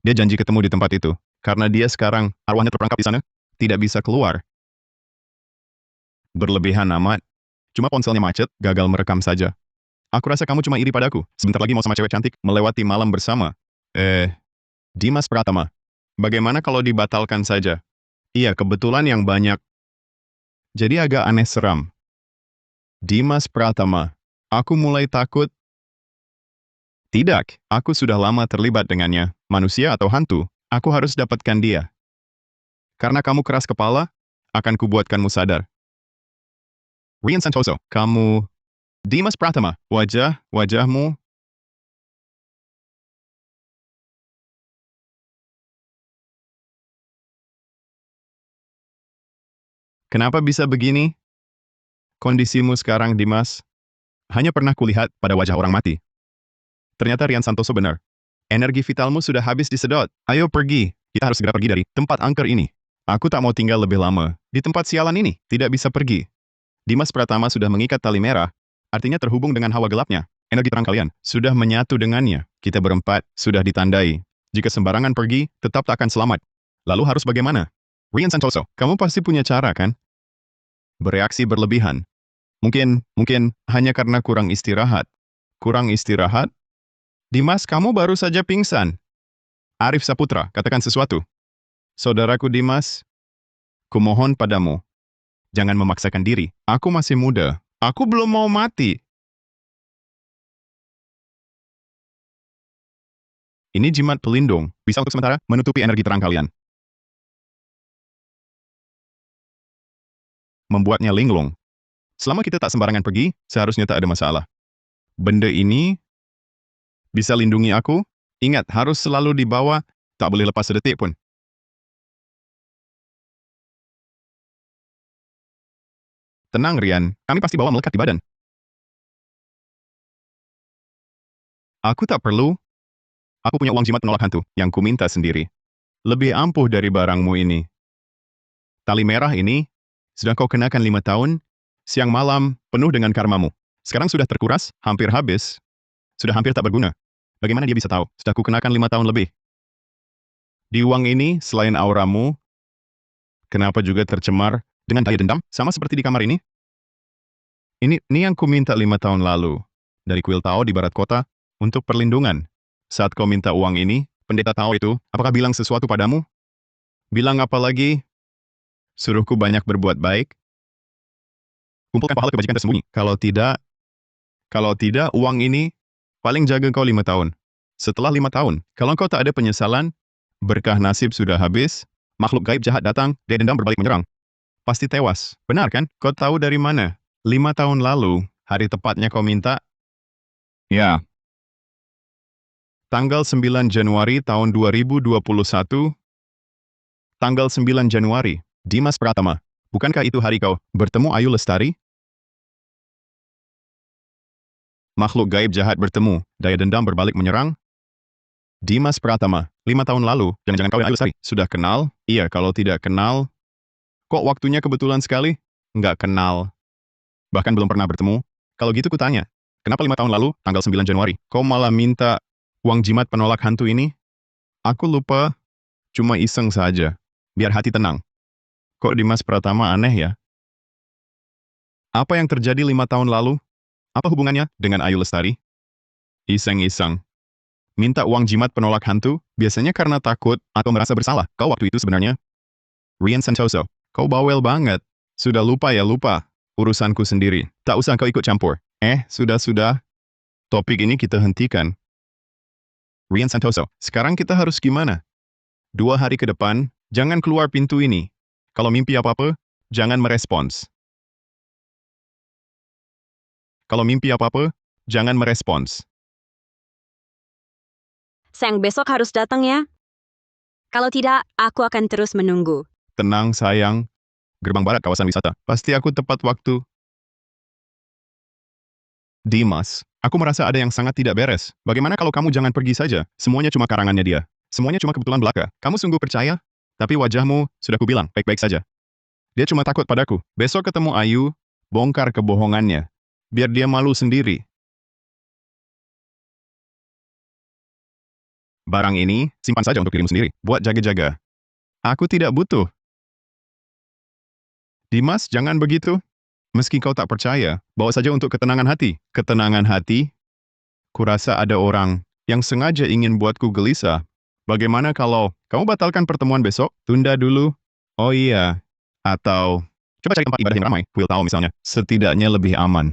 Dia janji ketemu di tempat itu. Karena dia sekarang arwahnya terperangkap di sana, tidak bisa keluar. Berlebihan amat. Cuma ponselnya macet, gagal merekam saja. Aku rasa kamu cuma iri padaku. Sebentar lagi mau sama cewek cantik, melewati malam bersama. Dimas Pratama. Bagaimana kalau dibatalkan saja? Iya, kebetulan yang banyak. Jadi agak aneh seram. Dimas Pratama. Aku mulai takut. Tidak, aku sudah lama terlibat dengannya. Manusia atau hantu, aku harus dapatkan dia. Karena kamu keras kepala, akan kubuatkanmu sadar. Rian Santoso, kamu... Dimas Pratama, wajahmu... Kenapa bisa begini? Kondisimu sekarang, Dimas, hanya pernah kulihat pada wajah orang mati. Ternyata Rian Santoso benar. Energi vitalmu sudah habis disedot. Ayo pergi. Kita harus segera pergi dari tempat angker ini. Aku tak mau tinggal lebih lama. Di tempat sialan ini, tidak bisa pergi. Dimas Pratama sudah mengikat tali merah, artinya terhubung dengan hawa gelapnya. Energi terang kalian sudah menyatu dengannya. Kita berempat sudah ditandai. Jika sembarangan pergi, tetap tak akan selamat. Lalu harus bagaimana? Rian Santoso, kamu pasti punya cara kan? Bereaksi berlebihan. Mungkin hanya karena kurang istirahat. Kurang istirahat? Dimas, kamu baru saja pingsan. Arif Saputra, katakan sesuatu. Saudaraku Dimas, kumohon padamu. Jangan memaksakan diri. Aku masih muda. Aku belum mau mati. Ini jimat pelindung, bisa untuk sementara menutupi energi terang kalian. Membuatnya linglung. Selama kita tak sembarangan pergi, seharusnya tak ada masalah. Benda ini bisa lindungi aku. Ingat, harus selalu dibawa, tak boleh lepas sedetik pun. Tenang, Rian. Kami pasti bawa melekat di badan. Aku tak perlu. Aku punya uang jimat penolak hantu, yang ku minta sendiri. Lebih ampuh dari barangmu ini. Tali merah ini, sudah kau kenakan 5 tahun, siang malam, penuh dengan karmamu. Sekarang sudah terkuras, hampir habis, sudah hampir tak berguna. Bagaimana dia bisa tahu? Sudah ku kenakan 5 tahun lebih. Di uang ini, selain auramu, kenapa juga tercemar dengan daya dendam, sama seperti di kamar ini? Ini yang ku minta 5 tahun lalu, dari kuil Tao di barat kota, untuk perlindungan. Saat kau minta uang ini, pendeta Tao itu, apakah bilang sesuatu padamu? Bilang apa lagi? Suruhku banyak berbuat baik? Kumpulkan pahala kebajikan tersembunyi. Kalau tidak, uang ini paling jaga kau 5 tahun. Setelah 5 tahun, kalau kau tak ada penyesalan, berkah nasib sudah habis, makhluk gaib jahat datang, dia dendam berbalik menyerang. Pasti tewas. Benar kan? Kau tahu dari mana? 5 tahun lalu, hari tepatnya kau minta? Ya. Tanggal 9 Januari tahun 2021, tanggal 9 Januari, Dimas Pratama. Bukankah itu hari kau bertemu Ayu Lestari? Makhluk gaib jahat bertemu, daya dendam berbalik menyerang. Dimas Pratama, 5 tahun lalu, jangan-jangan kau dan Ayu Lestari sudah kenal? Iya, kalau tidak kenal, kok waktunya kebetulan sekali? Nggak kenal. Bahkan belum pernah bertemu. Kalau gitu kutanya, kenapa 5 tahun lalu, tanggal 9 Januari, kau malah minta uang jimat penolak hantu ini? Aku lupa, cuma iseng saja. Biar hati tenang. Kok Dimas Pratama aneh ya? Apa yang terjadi 5 tahun lalu? Apa hubungannya dengan Ayu Lestari? Iseng-iseng. Minta uang jimat penolak hantu, biasanya karena takut atau merasa bersalah. Kau waktu itu sebenarnya Rian Santoso. Kau bawel banget. Sudah lupa ya lupa. Urusanku sendiri. Tak usah kau ikut campur. Sudah. Topik ini kita hentikan. Rian Santoso, sekarang kita harus gimana? 2 hari ke depan, jangan keluar pintu ini. Kalau mimpi apa-apa, jangan merespons. Kalau mimpi apa-apa, jangan merespons. Sayang, besok harus datang ya. Kalau tidak, aku akan terus menunggu. Tenang sayang. Gerbang barat kawasan wisata. Pasti aku tepat waktu. Dimas, aku merasa ada yang sangat tidak beres. Bagaimana kalau kamu jangan pergi saja? Semuanya cuma karangannya dia. Semuanya cuma kebetulan belaka. Kamu sungguh percaya? Tapi wajahmu, sudah kubilang, baik-baik saja. Dia cuma takut padaku. Besok ketemu Ayu, bongkar kebohongannya. Biar dia malu sendiri. Barang ini, simpan saja untuk dirimu sendiri. Buat jaga-jaga. Aku tidak butuh. Dimas, jangan begitu. Meski kau tak percaya, bawa saja untuk ketenangan hati. Ketenangan hati? Kurasa ada orang yang sengaja ingin buatku gelisah. Bagaimana kalau kamu batalkan pertemuan besok? Tunda dulu. Oh iya. Atau, coba cari tempat ibadah yang ramai. Kuil Tao misalnya. Setidaknya lebih aman.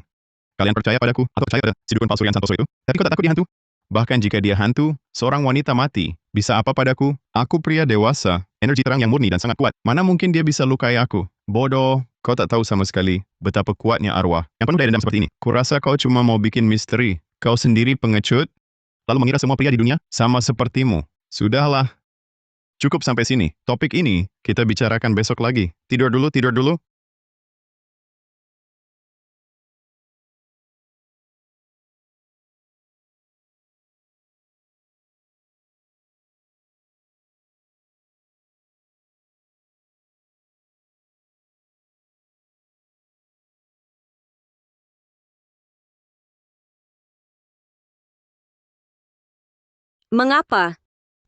Kalian percaya padaku? Atau percaya pada si dukun palsu Rian Santoso itu? Tapi kau tak takut dia hantu? Bahkan jika dia hantu, seorang wanita mati. Bisa apa padaku? Aku pria dewasa. Energi terang yang murni dan sangat kuat. Mana mungkin dia bisa lukai aku? Bodoh. Kau tak tahu sama sekali betapa kuatnya arwah yang penuh daya dendam seperti ini. Kurasa kau cuma mau bikin misteri. Kau sendiri pengecut, lalu mengira semua pria di dunia sama sepertimu. Sudahlah. Cukup sampai sini. Topik ini kita bicarakan besok lagi. Tidur dulu, tidur dulu. Mengapa?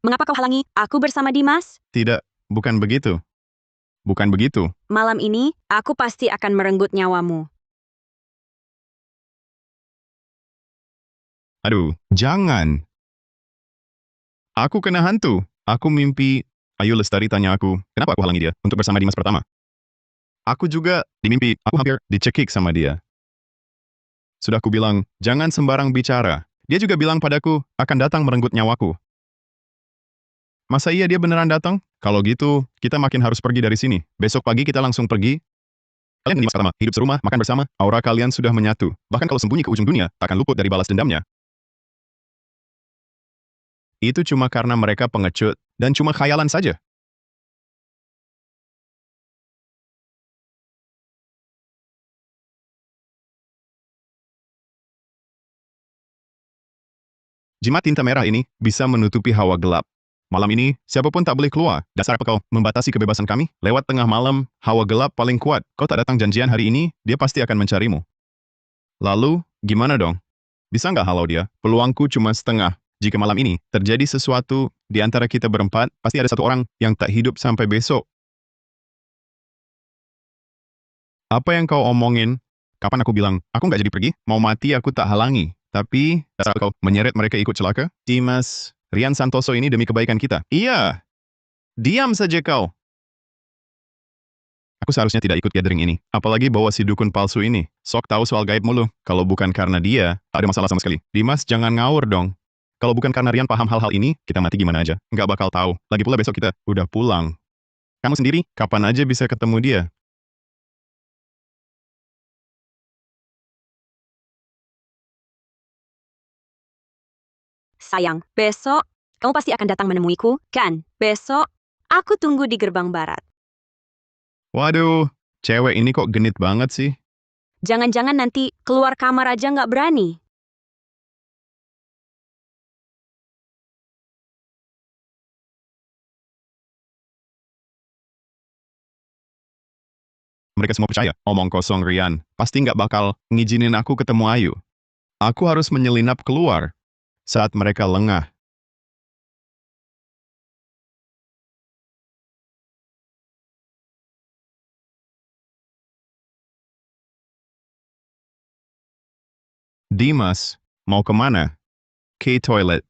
Mengapa kau halangi aku bersama Dimas? Tidak, bukan begitu. Bukan begitu. Malam ini, aku pasti akan merenggut nyawamu. Aduh, jangan. Aku kena hantu. Aku mimpi. Ayu Lestari tanya aku, kenapa aku halangi dia untuk bersama Dimas pertama? Aku juga, di mimpi, aku hampir dicekik sama dia. Sudah kubilang, jangan sembarang bicara. Dia juga bilang padaku, akan datang merenggut nyawaku. Masa iya dia beneran datang? Kalau gitu, kita makin harus pergi dari sini. Besok pagi kita langsung pergi. Kalian ini pertama, hidup serumah, makan bersama, aura kalian sudah menyatu. Bahkan kalau sembunyi ke ujung dunia, takkan luput dari balas dendamnya. Itu cuma karena mereka pengecut, dan cuma khayalan saja. Jimat tinta merah ini bisa menutupi hawa gelap. Malam ini, siapapun tak boleh keluar. Dasar apa kau membatasi kebebasan kami? Lewat tengah malam, hawa gelap paling kuat. Kau tak datang janjian hari ini, dia pasti akan mencarimu. Lalu, gimana dong? Bisa nggak halau dia? Peluangku cuma setengah. Jika malam ini terjadi sesuatu di antara kita berempat, pasti ada satu orang yang tak hidup sampai besok. Apa yang kau omongin? Kapan aku bilang, aku nggak jadi pergi, mau mati aku tak halangi. Tapi, dasar kau menyeret mereka ikut celaka? Dimas, Rian Santoso ini demi kebaikan kita. Iya, diam saja kau. Aku seharusnya tidak ikut gathering ini. Apalagi bawa si dukun palsu ini. Sok tahu soal gaib mulu. Kalau bukan karena dia, tak ada masalah sama sekali. Dimas, jangan ngawur dong. Kalau bukan karena Rian paham hal-hal ini, kita mati gimana aja. Nggak bakal tahu. Lagi pula besok kita udah pulang. Kamu sendiri, kapan aja bisa ketemu dia? Sayang, besok kamu pasti akan datang menemuiku, kan? Besok, aku tunggu di gerbang barat. Waduh, cewek ini kok genit banget sih. Jangan-jangan nanti keluar kamar aja nggak berani. Mereka semua percaya, omong kosong Rian. Pasti nggak bakal ngizinin aku ketemu Ayu. Aku harus menyelinap keluar saat mereka lengah. Dimas, mau kemana? Ke toilet.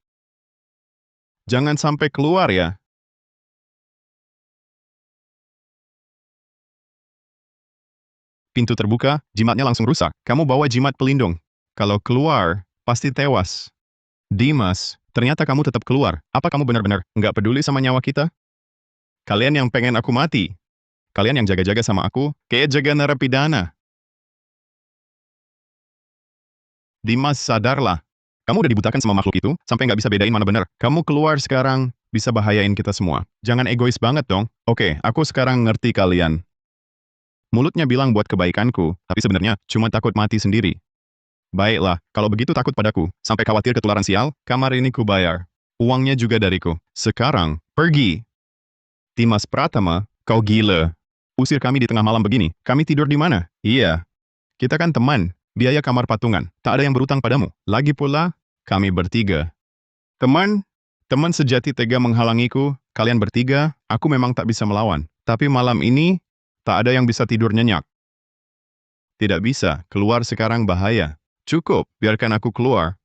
Jangan sampai keluar ya. Pintu terbuka, jimatnya langsung rusak. Kamu bawa jimat pelindung. Kalau keluar, pasti tewas. Dimas, ternyata kamu tetap keluar. Apa kamu benar-benar nggak peduli sama nyawa kita? Kalian yang pengen aku mati. Kalian yang jaga-jaga sama aku, kayak jaga narapidana. Dimas, sadarlah. Kamu udah dibutakan sama makhluk itu, sampai nggak bisa bedain mana benar. Kamu keluar sekarang, bisa bahayain kita semua. Jangan egois banget dong. Oke, aku sekarang ngerti kalian. Mulutnya bilang buat kebaikanku, tapi sebenarnya cuma takut mati sendiri. Baiklah, kalau begitu takut padaku, sampai khawatir ketularan sial, kamar ini ku bayar. Uangnya juga dariku. Sekarang, pergi. Dimas Pratama, kau gila. Usir kami di tengah malam begini. Kami tidur di mana? Iya, kita kan teman. Biaya kamar patungan. Tak ada yang berutang padamu. Lagi pula, kami bertiga. Teman, teman sejati tega menghalangiku. Kalian bertiga, aku memang tak bisa melawan. Tapi malam ini, tak ada yang bisa tidur nyenyak. Tidak bisa, keluar sekarang bahaya. Cukup, biarkan aku keluar.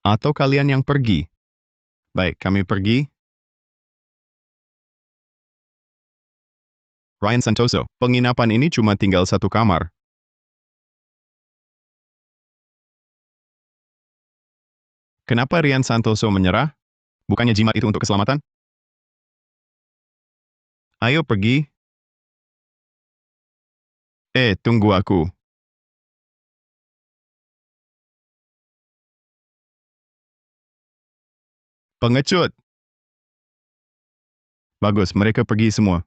Atau kalian yang pergi. Baik, kami pergi. Ryan Santoso, penginapan ini cuma tinggal satu kamar. Kenapa Ryan Santoso menyerah? Bukannya jimat itu untuk keselamatan? Ayo pergi. Tunggu aku. Pengecut. Bagus, mereka pergi semua.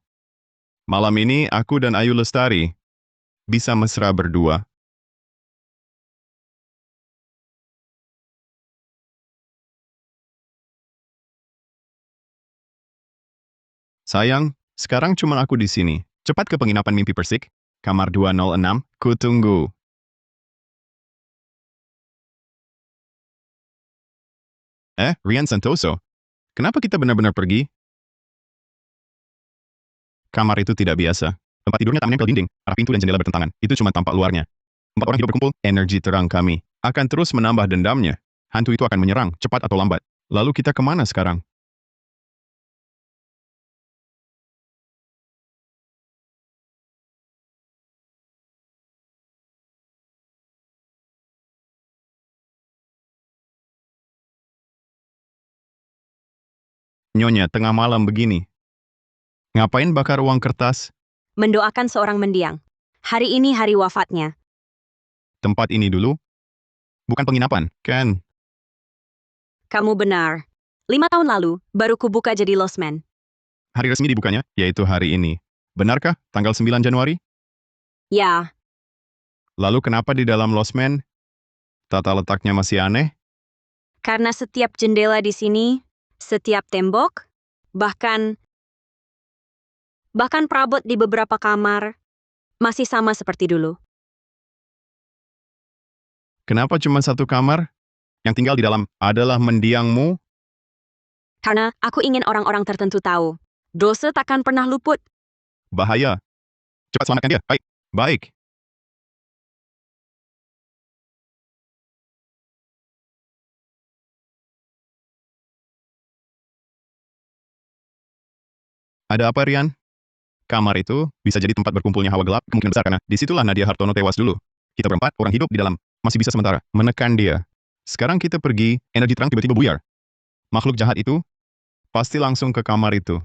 Malam ini aku dan Ayu Lestari bisa mesra berdua. Sayang, sekarang cuma aku di sini. Cepat ke penginapan mimpi persik. Kamar 206, ku tunggu. Rian Santoso. Kenapa kita benar-benar pergi? Kamar itu tidak biasa. Tempat tidurnya tak menempel dinding, arah pintu dan jendela bertentangan. Itu cuma tampak luarnya. Empat orang hidup berkumpul, energi terang kami akan terus menambah dendamnya. Hantu itu akan menyerang, cepat atau lambat. Lalu kita kemana sekarang? Nyonya, tengah malam begini. Ngapain bakar uang kertas? Mendoakan seorang mendiang. Hari ini hari wafatnya. Tempat ini dulu? Bukan penginapan, kan? Kamu benar. 5 tahun lalu, baru kubuka jadi losmen. Hari resmi dibukanya, yaitu hari ini. Benarkah? Tanggal 9 Januari? Ya, Lalu kenapa di dalam losmen? Tata letaknya masih aneh? karena setiap jendela di sini, setiap tembok, bahkan perabot di beberapa kamar, masih sama seperti dulu. Kenapa cuma satu kamar? Yang tinggal di dalam adalah mendiangmu? Karena aku ingin orang-orang tertentu tahu. Dosa takkan pernah luput. Bahaya. Cepat selamatkan dia. Baik. Baik. Ada apa, Rian? Kamar itu bisa jadi tempat berkumpulnya hawa gelap, kemungkinan besar karena disitulah Nadia Hartono tewas dulu. Kita berempat, orang hidup di dalam, masih bisa sementara menekan dia. Sekarang kita pergi, energi terang tiba-tiba buyar. Makhluk jahat itu pasti langsung ke kamar itu.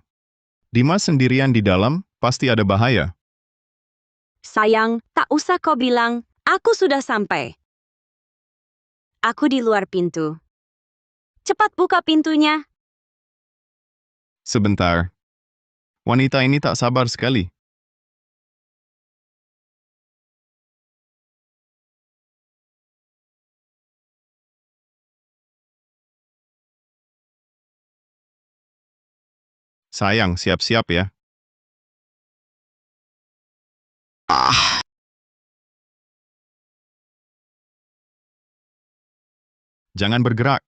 Dimas sendirian di dalam, pasti ada bahaya. Sayang, tak usah kau bilang, aku sudah sampai. Aku di luar pintu. Cepat buka pintunya. Sebentar. Wanita ini tak sabar sekali. Sayang, siap-siap ya. Jangan bergerak.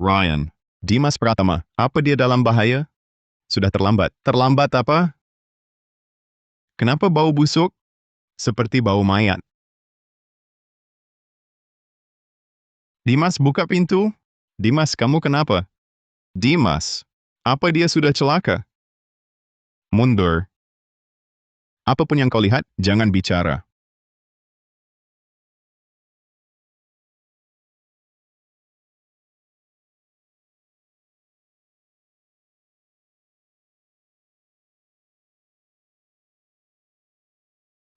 Ryan. Dimas Pratama. Apa dia dalam bahaya? Sudah terlambat. Terlambat apa? Kenapa bau busuk? Seperti bau mayat. Dimas, buka pintu. Dimas, kamu kenapa? Dimas, apa dia sudah celaka? Mundur. Apapun yang kau lihat, jangan bicara.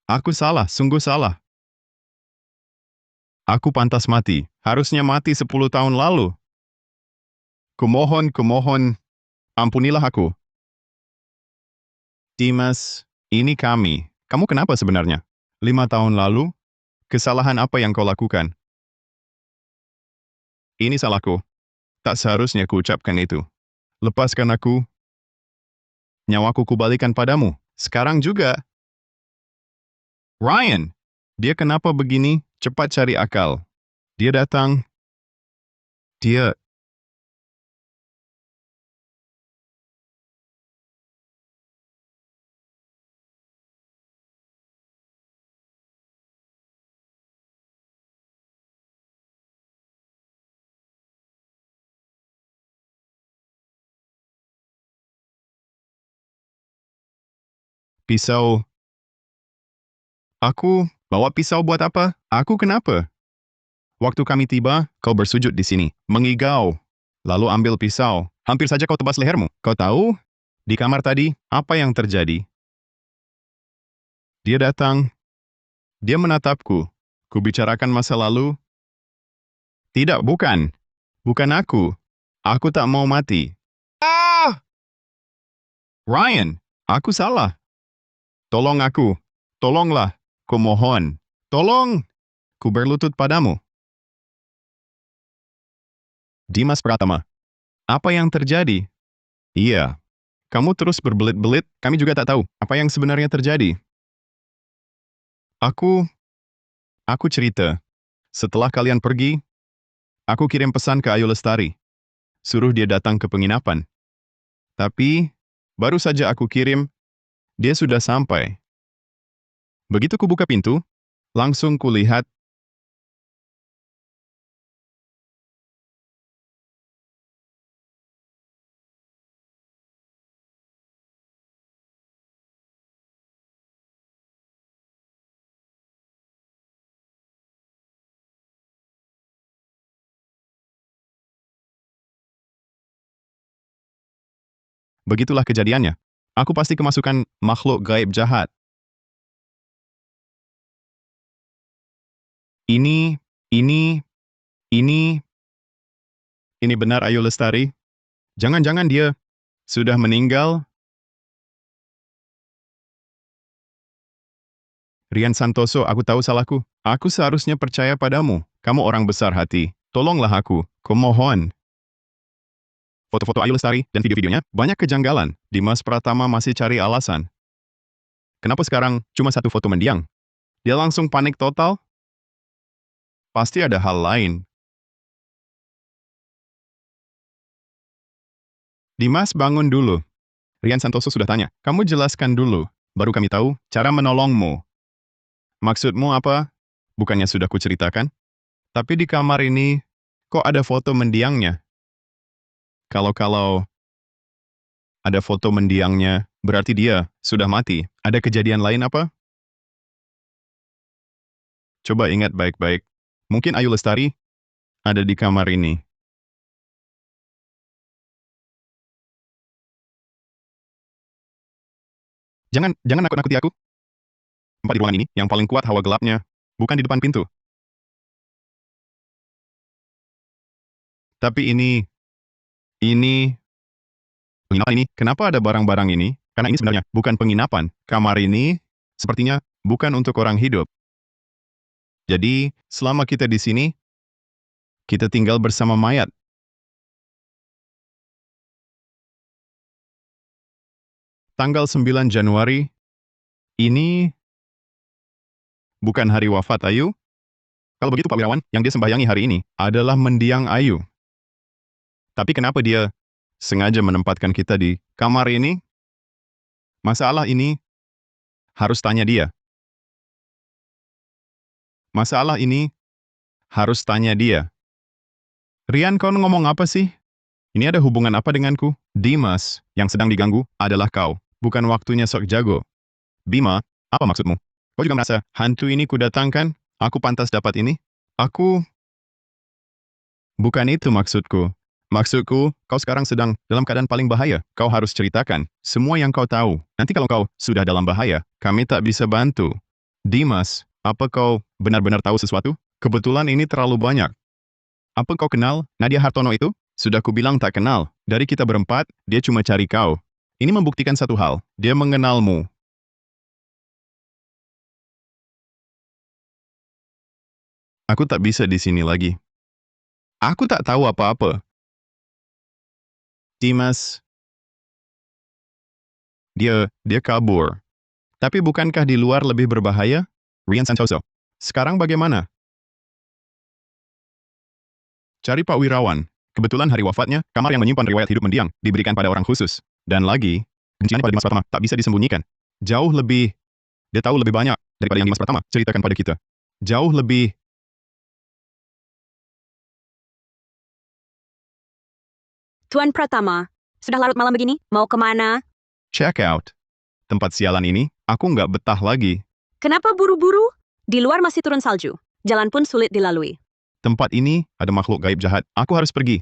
Aku salah, sungguh salah. Aku pantas mati. Harusnya mati 10 tahun lalu. Kumohon, ampunilah aku. Dimas, ini kami. Kamu kenapa sebenarnya? 5 tahun lalu, kesalahan apa yang kau lakukan? Ini salahku. Tak seharusnya kuucapkan itu. Lepaskan aku. Nyawaku kubalikan padamu. Sekarang juga. Ryan! Dia kenapa begini? Cepat cari akal. Dia datang. Dia... Pisau. Aku bawa pisau buat apa? Aku kenapa? Waktu kami tiba, kau bersujud di sini, mengigau. Lalu ambil pisau. Hampir saja kau tebas lehermu. Kau tahu? Di kamar tadi, apa yang terjadi? Dia datang. Dia menatapku. Kubicarakan masa lalu. Tidak, bukan. Bukan aku. Aku tak mau mati. Ah! Ryan, aku salah. Tolong aku. Tolonglah. Kumohon. Tolong. Ku berlutut padamu. Dimas Pratama. Apa yang terjadi? Iya. Kamu terus berbelit-belit, kami juga tak tahu apa yang sebenarnya terjadi. Aku, aku cerita. Setelah kalian pergi, aku kirim pesan ke Ayu Lestari. Suruh dia datang ke penginapan. Tapi, baru saja aku kirim, dia sudah sampai. Begitu kubuka pintu, langsung kulihat Begitulah kejadiannya. Aku pasti kemasukan makhluk gaib jahat. Ini, ini, ini. Ini benar Ayu Lestari? Jangan-jangan dia sudah meninggal? Rian Santoso, aku tahu salahku. Aku seharusnya percaya padamu. Kamu orang besar hati. Tolonglah aku. Kumohon. Foto-foto Ayu Lestari dan video-videonya banyak kejanggalan. Dimas Pratama masih cari alasan. Kenapa sekarang cuma satu foto mendiang? Dia langsung panik total? Pasti ada hal lain. Dimas, bangun dulu. Rian Santoso sudah tanya. Kamu jelaskan dulu. Baru kami tahu cara menolongmu. Maksudmu apa? Bukannya sudah kuceritakan? Tapi di kamar ini, kok ada foto mendiangnya? Kalau ada foto mendiangnya, berarti dia sudah mati. Ada kejadian lain apa? Coba ingat baik-baik. Mungkin Ayu Lestari ada di kamar ini. Jangan nakut-nakuti aku. Tempat di ruangan ini yang paling kuat hawa gelapnya, bukan di depan pintu. Tapi ini, penginapan ini, kenapa ada barang-barang ini? Karena ini sebenarnya bukan penginapan. Kamar ini sepertinya bukan untuk orang hidup. Jadi, selama kita di sini, kita tinggal bersama mayat. Tanggal 9 Januari, ini bukan hari wafat Ayu. Kalau begitu Pak Wirawan, yang dia sembahyangi hari ini adalah mendiang Ayu. Tapi kenapa dia sengaja menempatkan kita di kamar ini? Masalah ini harus tanya dia. Masalah ini harus tanya dia. Rian, kau ngomong apa sih? Ini ada hubungan apa denganku? Dimas, yang sedang diganggu adalah kau. Bukan waktunya sok jago. Bima, apa maksudmu? Kau juga merasa hantu ini kudatangkan? Aku pantas dapat ini? Bukan itu maksudku. Maksudku, kau sekarang sedang dalam keadaan paling bahaya. Kau harus ceritakan semua yang kau tahu. Nanti kalau kau sudah dalam bahaya, kami tak bisa bantu. Dimas, apa kau benar-benar tahu sesuatu? Kebetulan ini terlalu banyak. Apa kau kenal Nadia Hartono itu? Sudah kubilang tak kenal. Dari kita berempat, dia cuma cari kau. Ini membuktikan satu hal. Dia mengenalmu. Aku tak bisa di sini lagi. Aku tak tahu apa-apa. Dimas, dia kabur. Tapi bukankah di luar lebih berbahaya? Rian Santoso. Sekarang bagaimana? Cari Pak Wirawan. Kebetulan hari wafatnya, kamar yang menyimpan riwayat hidup mendiang diberikan pada orang khusus. Dan lagi, kebenciannya pada Dimas Pratama tak bisa disembunyikan. Jauh lebih, dia tahu lebih banyak daripada yang Dimas Pratama ceritakan pada kita. Jauh lebih. Tuan Pratama, sudah larut malam begini, mau kemana? Check out. Tempat sialan ini, aku nggak betah lagi. Kenapa buru-buru? Di luar masih turun salju. Jalan pun sulit dilalui. Tempat ini ada makhluk gaib jahat. Aku harus pergi.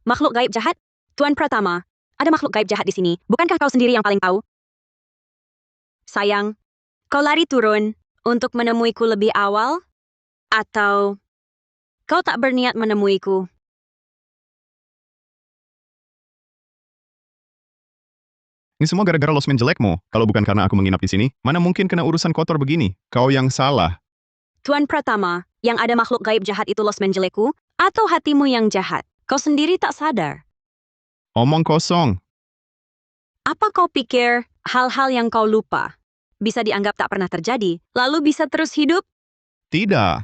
Makhluk gaib jahat? Tuan Pratama, ada makhluk gaib jahat di sini. Bukankah kau sendiri yang paling tahu? Sayang, kau lari turun untuk menemuiku lebih awal? Atau kau tak berniat menemuiku? Ini semua gara-gara losmen jelekmu. Kalau bukan karena aku menginap di sini, mana mungkin kena urusan kotor begini? Kau yang salah. Tuan Pratama, yang ada makhluk gaib jahat itu losmen jelekku? Atau hatimu yang jahat? Kau sendiri tak sadar. Omong kosong. Apa kau pikir hal-hal yang kau lupa bisa dianggap tak pernah terjadi, lalu bisa terus hidup? Tidak.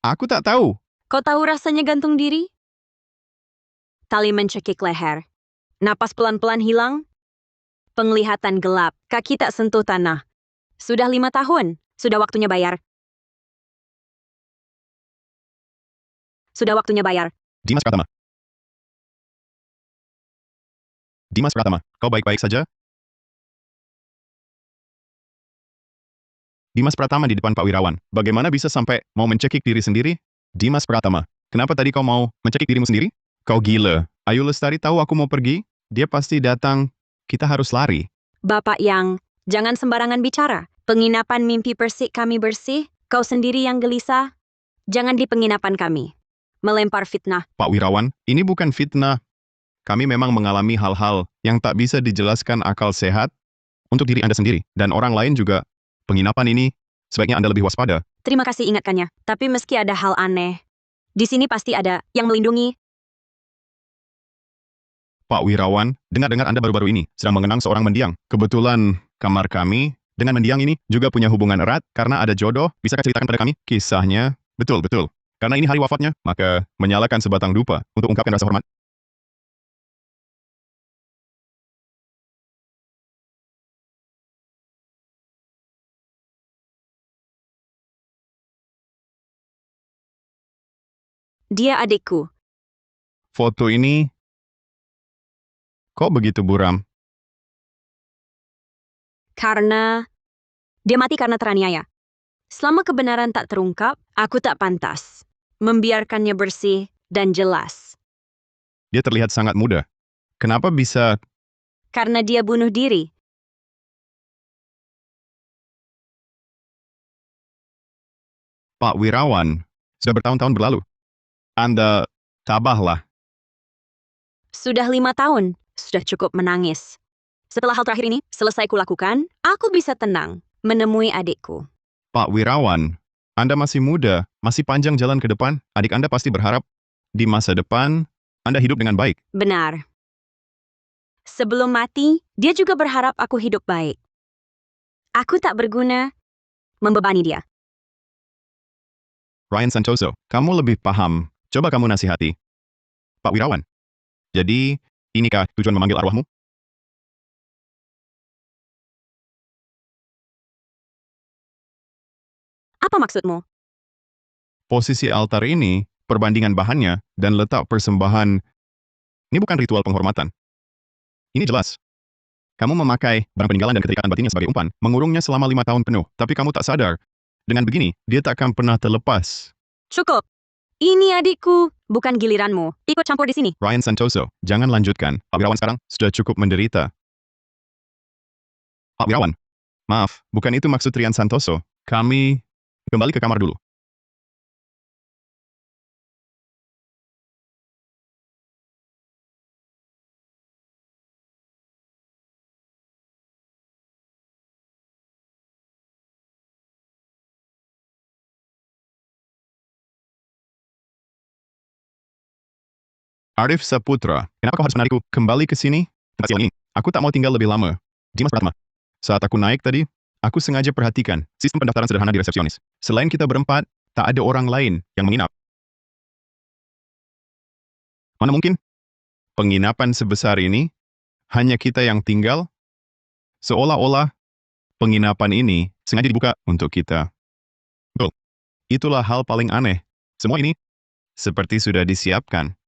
Aku tak tahu. Kau tahu rasanya gantung diri? Tali mencekik leher. Napas pelan-pelan hilang. Penglihatan gelap, kaki tak sentuh tanah. Sudah 5 tahun, sudah waktunya bayar. Sudah waktunya bayar. Dimas Pratama. Dimas Pratama, kau baik-baik saja? Dimas Pratama di depan Pak Wirawan. Bagaimana bisa sampai mau mencekik diri sendiri? Dimas Pratama, kenapa tadi kau mau mencekik dirimu sendiri? Kau gila. Ayu Lestari tahu aku mau pergi? Dia pasti datang Kita harus lari. Bapak Yang, jangan sembarangan bicara. Penginapan mimpi persik kami bersih, kau sendiri yang gelisah. Jangan di penginapan kami. Melempar fitnah. Pak Wirawan, ini bukan fitnah. Kami memang mengalami hal-hal yang tak bisa dijelaskan akal sehat untuk diri Anda sendiri dan orang lain juga. Penginapan ini, sebaiknya Anda lebih waspada. Terima kasih ingatkannya. Tapi meski ada hal aneh, di sini pasti ada yang melindungi. Pak Wirawan, dengar-dengar Anda baru-baru ini sedang mengenang seorang mendiang. Kebetulan kamar kami dengan mendiang ini juga punya hubungan erat karena ada jodoh. Bisakah ceritakan pada kami kisahnya? Betul, betul. Karena ini hari wafatnya, maka menyalakan sebatang dupa untuk ungkapkan rasa hormat. Dia adikku. Foto ini, kok begitu buram? Karena dia mati karena teraniaya. Selama kebenaran tak terungkap, aku tak pantas membiarkannya bersih dan jelas. Dia terlihat sangat muda. Kenapa bisa... Karena dia bunuh diri. Pak Wirawan, sudah bertahun-tahun berlalu. Anda tabahlah. Sudah 5 tahun, sudah cukup menangis. Setelah hal terakhir ini selesai kulakukan, aku bisa tenang menemui adikku. Pak Wirawan, Anda masih muda, masih panjang jalan ke depan. Adik Anda pasti berharap di masa depan Anda hidup dengan baik. Benar. Sebelum mati, dia juga berharap aku hidup baik. Aku tak berguna membebani dia. Ryan Santoso, kamu lebih paham. Coba kamu nasihati. Pak Wirawan. Jadi, inikah tujuan memanggil arwahmu? Apa maksudmu? Posisi altar ini, perbandingan bahannya, dan letak persembahan, ini bukan ritual penghormatan. Ini jelas. Kamu memakai barang peninggalan dan keterikaan batinnya sebagai umpan, mengurungnya selama 5 tahun penuh, tapi kamu tak sadar. Dengan begini, dia tak akan pernah terlepas. Cukup. Ini adikku, bukan giliranmu. Ikut campur di sini. Ryan Santoso, jangan lanjutkan. Pak Wirawan sekarang sudah cukup menderita. Pak Wirawan, maaf, bukan itu maksud Ryan Santoso. Kami kembali ke kamar dulu. Arif Saputra, kenapa kau harus menarikku kembali ke sini? Tempat siang ini, aku tak mau tinggal lebih lama. Dimas Pratama. Saat aku naik tadi, aku sengaja perhatikan sistem pendaftaran sederhana di resepsionis. Selain kita berempat, tak ada orang lain yang menginap. Mana mungkin? Penginapan sebesar ini, hanya kita yang tinggal, seolah-olah penginapan ini sengaja dibuka untuk kita. Betul. Itulah hal paling aneh. Semua ini seperti sudah disiapkan.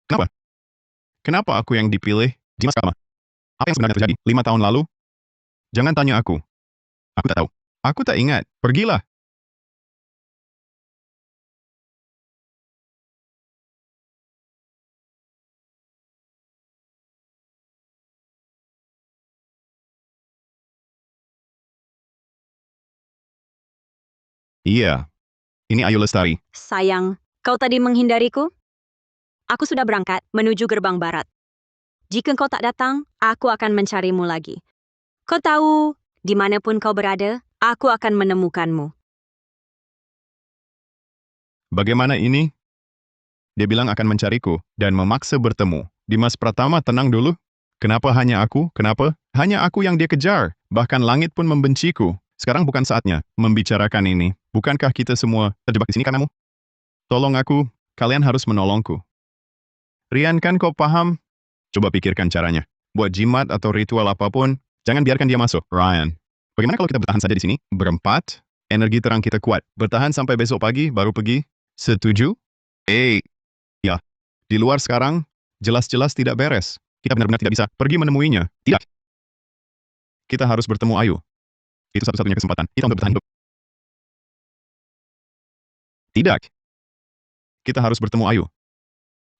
Kenapa? Kenapa aku yang dipilih? Dimas Pratama. Apa yang sebenarnya terjadi 5 tahun lalu? Jangan tanya aku. Aku tak tahu. Aku tak ingat. Pergilah. Iya. Ini Ayu Lestari. Sayang, kau tadi menghindariku? Aku sudah berangkat menuju gerbang barat. Jika kau tak datang, aku akan mencarimu lagi. Kau tahu, dimanapun kau berada, aku akan menemukanmu. Bagaimana ini? Dia bilang akan mencariku dan memaksa bertemu. Dimas Pratama, tenang dulu. Kenapa hanya aku? Kenapa? Hanya aku yang dia kejar. Bahkan langit pun membenciku. Sekarang bukan saatnya membicarakan ini. Bukankah kita semua terjebak di sini karenamu? Tolong aku, kalian harus menolongku. Rian, kan kau paham? Coba pikirkan caranya. Buat jimat atau ritual apapun, jangan biarkan dia masuk. Ryan, bagaimana kalau kita bertahan saja di sini? Berempat, energi terang kita kuat. Bertahan sampai besok pagi, baru pergi. Setuju? Ya. Di luar sekarang, jelas-jelas tidak beres. Kita benar-benar tidak bisa pergi menemuinya. Tidak. Kita harus bertemu Ayu. Itu satu-satunya kesempatan kita untuk bertahan hidup. Tidak. Kita harus bertemu Ayu.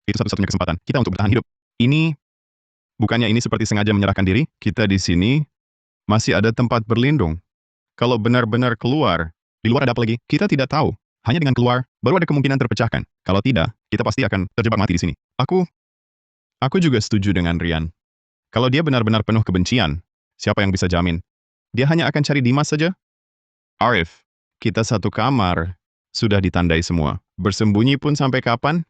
Itu satu-satunya kesempatan kita untuk bertahan hidup. Ini Bukannya ini seperti sengaja menyerahkan diri? Kita di sini masih ada tempat berlindung. Kalau benar-benar keluar, di luar ada apa lagi? Kita tidak tahu. Hanya dengan keluar, baru ada kemungkinan terpecahkan. Kalau tidak, kita pasti akan terjebak mati di sini. Aku juga setuju dengan Rian. Kalau dia benar-benar penuh kebencian, siapa yang bisa jamin? Dia hanya akan cari Dimas saja? Arif, kita satu kamar. Sudah ditandai semua. Bersembunyi pun sampai kapan?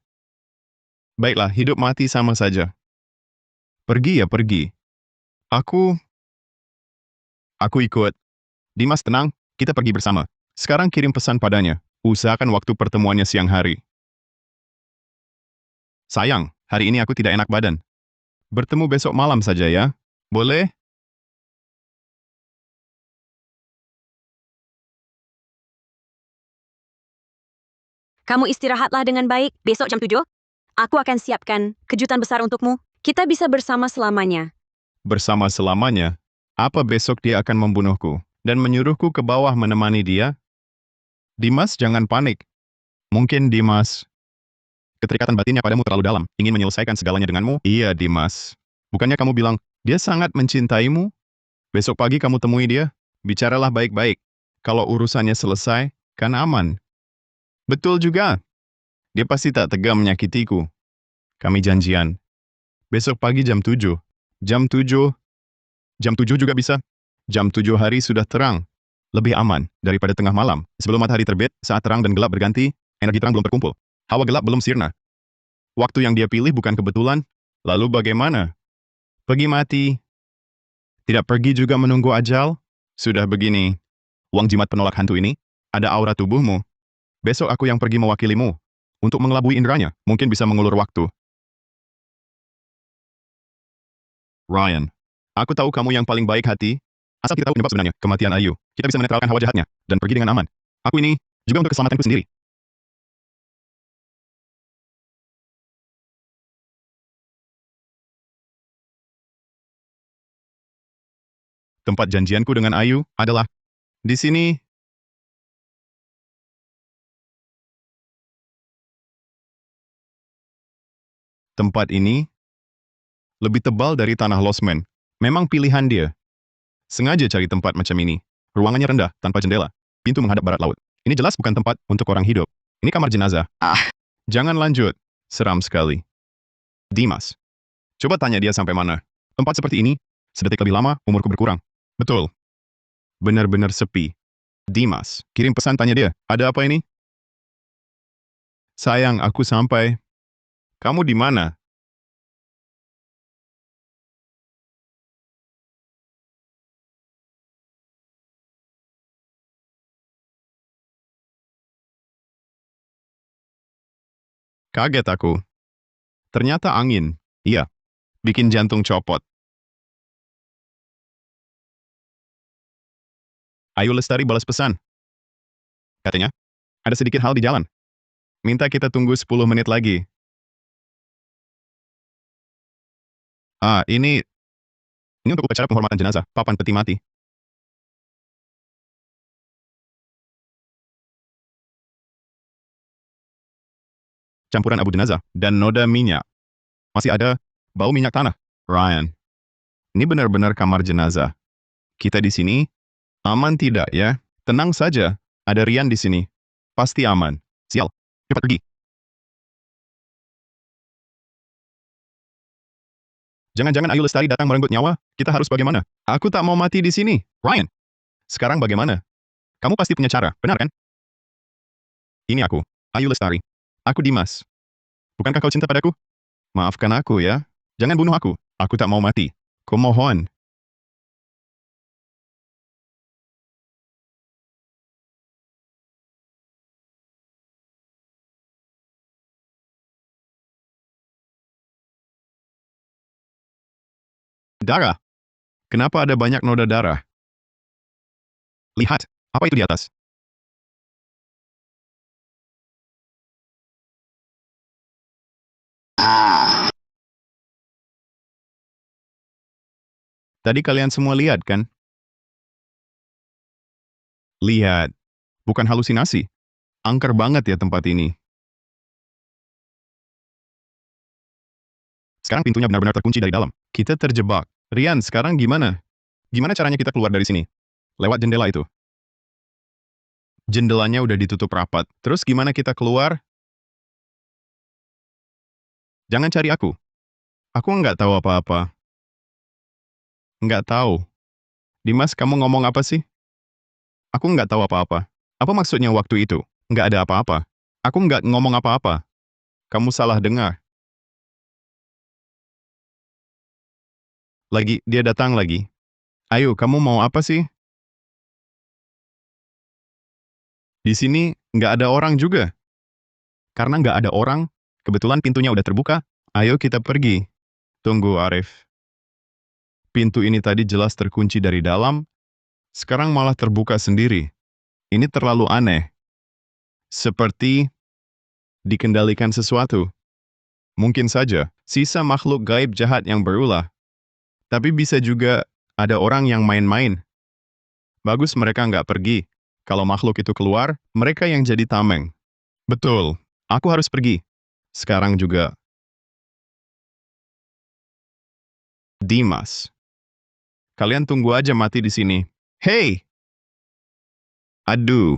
Baiklah, hidup mati sama saja. Pergi ya pergi. Aku, aku ikut. Dimas tenang, kita pergi bersama. Sekarang kirim pesan padanya. Usahakan waktu pertemuannya siang hari. Sayang, hari ini aku tidak enak badan. Bertemu besok malam saja ya. Boleh? Kamu istirahatlah dengan baik, besok jam 7. Aku akan siapkan kejutan besar untukmu. Kita bisa bersama selamanya. Bersama selamanya. Apa besok dia akan membunuhku dan menyuruhku ke bawah menemani dia? Dimas, jangan panik. Mungkin Dimas, keterikatan batinnya padamu terlalu dalam, ingin menyelesaikan segalanya denganmu? Iya, Dimas. Bukannya kamu bilang, dia sangat mencintaimu? Besok pagi kamu temui dia, bicaralah baik-baik. Kalau urusannya selesai, kan aman. Betul juga. Dia pasti tak tega menyakitiku. Kami janjian. Besok pagi jam 7. Jam 7. Jam 7 juga bisa. Jam 7 hari sudah terang. Lebih aman daripada tengah malam. Sebelum matahari terbit, saat terang dan gelap berganti, energi terang belum terkumpul. Hawa gelap belum sirna. Waktu yang dia pilih bukan kebetulan. Lalu bagaimana? Pergi mati. Tidak pergi juga menunggu ajal? Sudah begini. Uang jimat penolak hantu ini, ada aura tubuhmu. Besok aku yang pergi mewakilimu. Untuk mengelabui inderanya, mungkin bisa mengulur waktu. Ryan, aku tahu kamu yang paling baik hati. Asal kita tahu penyebab sebenarnya, kematian Ayu. Kita bisa menetralkan hawa jahatnya, dan pergi dengan aman. Aku ini, juga untuk keselamatanku sendiri. Tempat janjianku dengan Ayu adalah di sini. Tempat ini lebih tebal dari tanah losmen. Memang pilihan dia. Sengaja cari tempat macam ini. Ruangannya rendah, tanpa jendela. Pintu menghadap barat laut. Ini jelas bukan tempat untuk orang hidup. Ini kamar jenazah. Jangan lanjut. Seram sekali. Dimas. Coba tanya dia sampai mana. Tempat seperti ini, sedetik lebih lama, umurku berkurang. Betul. Benar-benar sepi. Dimas, kirim pesan tanya dia. Ada apa ini? Sayang, aku sampai. Kamu di mana? Kaget aku. Ternyata angin. Iya. Bikin jantung copot. Ayu Lestari balas pesan. Katanya, ada sedikit hal di jalan. Minta kita tunggu 10 menit lagi. Ini untuk upacara penghormatan jenazah, papan peti mati. Campuran abu jenazah dan noda minyak. Masih ada bau minyak tanah. Ryan, ini benar-benar kamar jenazah. Kita di sini, aman tidak ya? Tenang saja, ada Rian di sini. Pasti aman. Sial, cepat pergi. Jangan-jangan Ayu Lestari datang merenggut nyawa, kita harus bagaimana? Aku tak mau mati di sini. Ryan, sekarang bagaimana? Kamu pasti punya cara, benar kan? Ini aku, Ayu Lestari. Aku Dimas. Bukankah kau cinta padaku? Maafkan aku ya. Jangan bunuh aku. Aku tak mau mati. Kumohon. Darah. Kenapa ada banyak noda darah? Lihat, apa itu di atas? Tadi kalian semua lihat kan? Lihat. Bukan halusinasi. Angker banget ya tempat ini. Sekarang pintunya benar-benar terkunci dari dalam. Kita terjebak. Rian, sekarang gimana? Gimana caranya kita keluar dari sini? Lewat jendela itu. Jendelanya udah ditutup rapat. Terus gimana kita keluar? Jangan cari aku. Aku nggak tahu apa-apa. Nggak tahu. Dimas, kamu ngomong apa sih? Aku nggak tahu apa-apa. Apa maksudnya waktu itu? Nggak ada apa-apa. Aku nggak ngomong apa-apa. Kamu salah dengar. Dia datang lagi. Ayo, kamu mau apa sih? Di sini nggak ada orang juga. Karena nggak ada orang, kebetulan pintunya udah terbuka. Ayo kita pergi. Tunggu, Arif. Pintu ini tadi jelas terkunci dari dalam, sekarang malah terbuka sendiri. Ini terlalu aneh. Seperti dikendalikan sesuatu. Mungkin saja, sisa makhluk gaib jahat yang berulah. Tapi bisa juga ada orang yang main-main. Bagus mereka nggak pergi. Kalau makhluk itu keluar, mereka yang jadi tameng. Betul, aku harus pergi. Sekarang juga. Dimas. Kalian tunggu aja mati di sini. Hei! Aduh.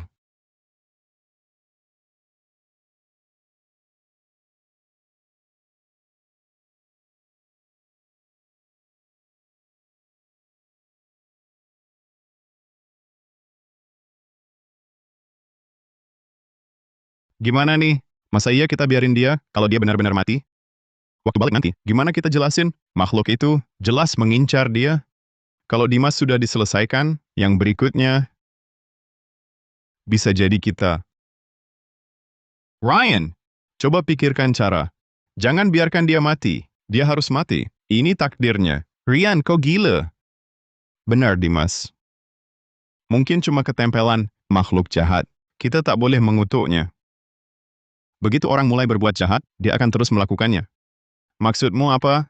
Gimana nih? Masa iya kita biarin dia kalau dia benar-benar mati? Waktu balik nanti, gimana kita jelasin? Makhluk itu jelas mengincar dia. Kalau Dimas sudah diselesaikan, yang berikutnya bisa jadi kita. Ryan, coba pikirkan cara. Jangan biarkan dia mati. Dia harus mati. Ini takdirnya. Rian, kau gila. Benar, Dimas. Mungkin cuma ketempelan makhluk jahat. Kita tak boleh mengutuknya. Begitu orang mulai berbuat jahat, dia akan terus melakukannya. Maksudmu apa?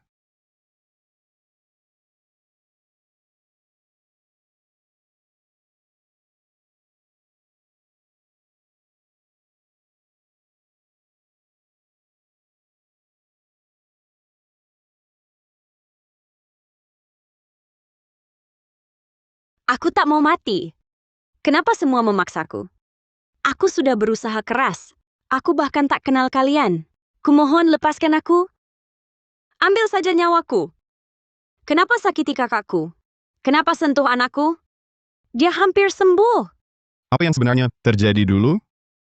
Aku tak mau mati. Kenapa semua memaksaku? Aku sudah berusaha keras. Aku bahkan tak kenal kalian. Kumohon lepaskan aku. Ambil saja nyawaku. Kenapa sakiti kakakku? Kenapa sentuh anakku? Dia hampir sembuh. Apa yang sebenarnya terjadi dulu?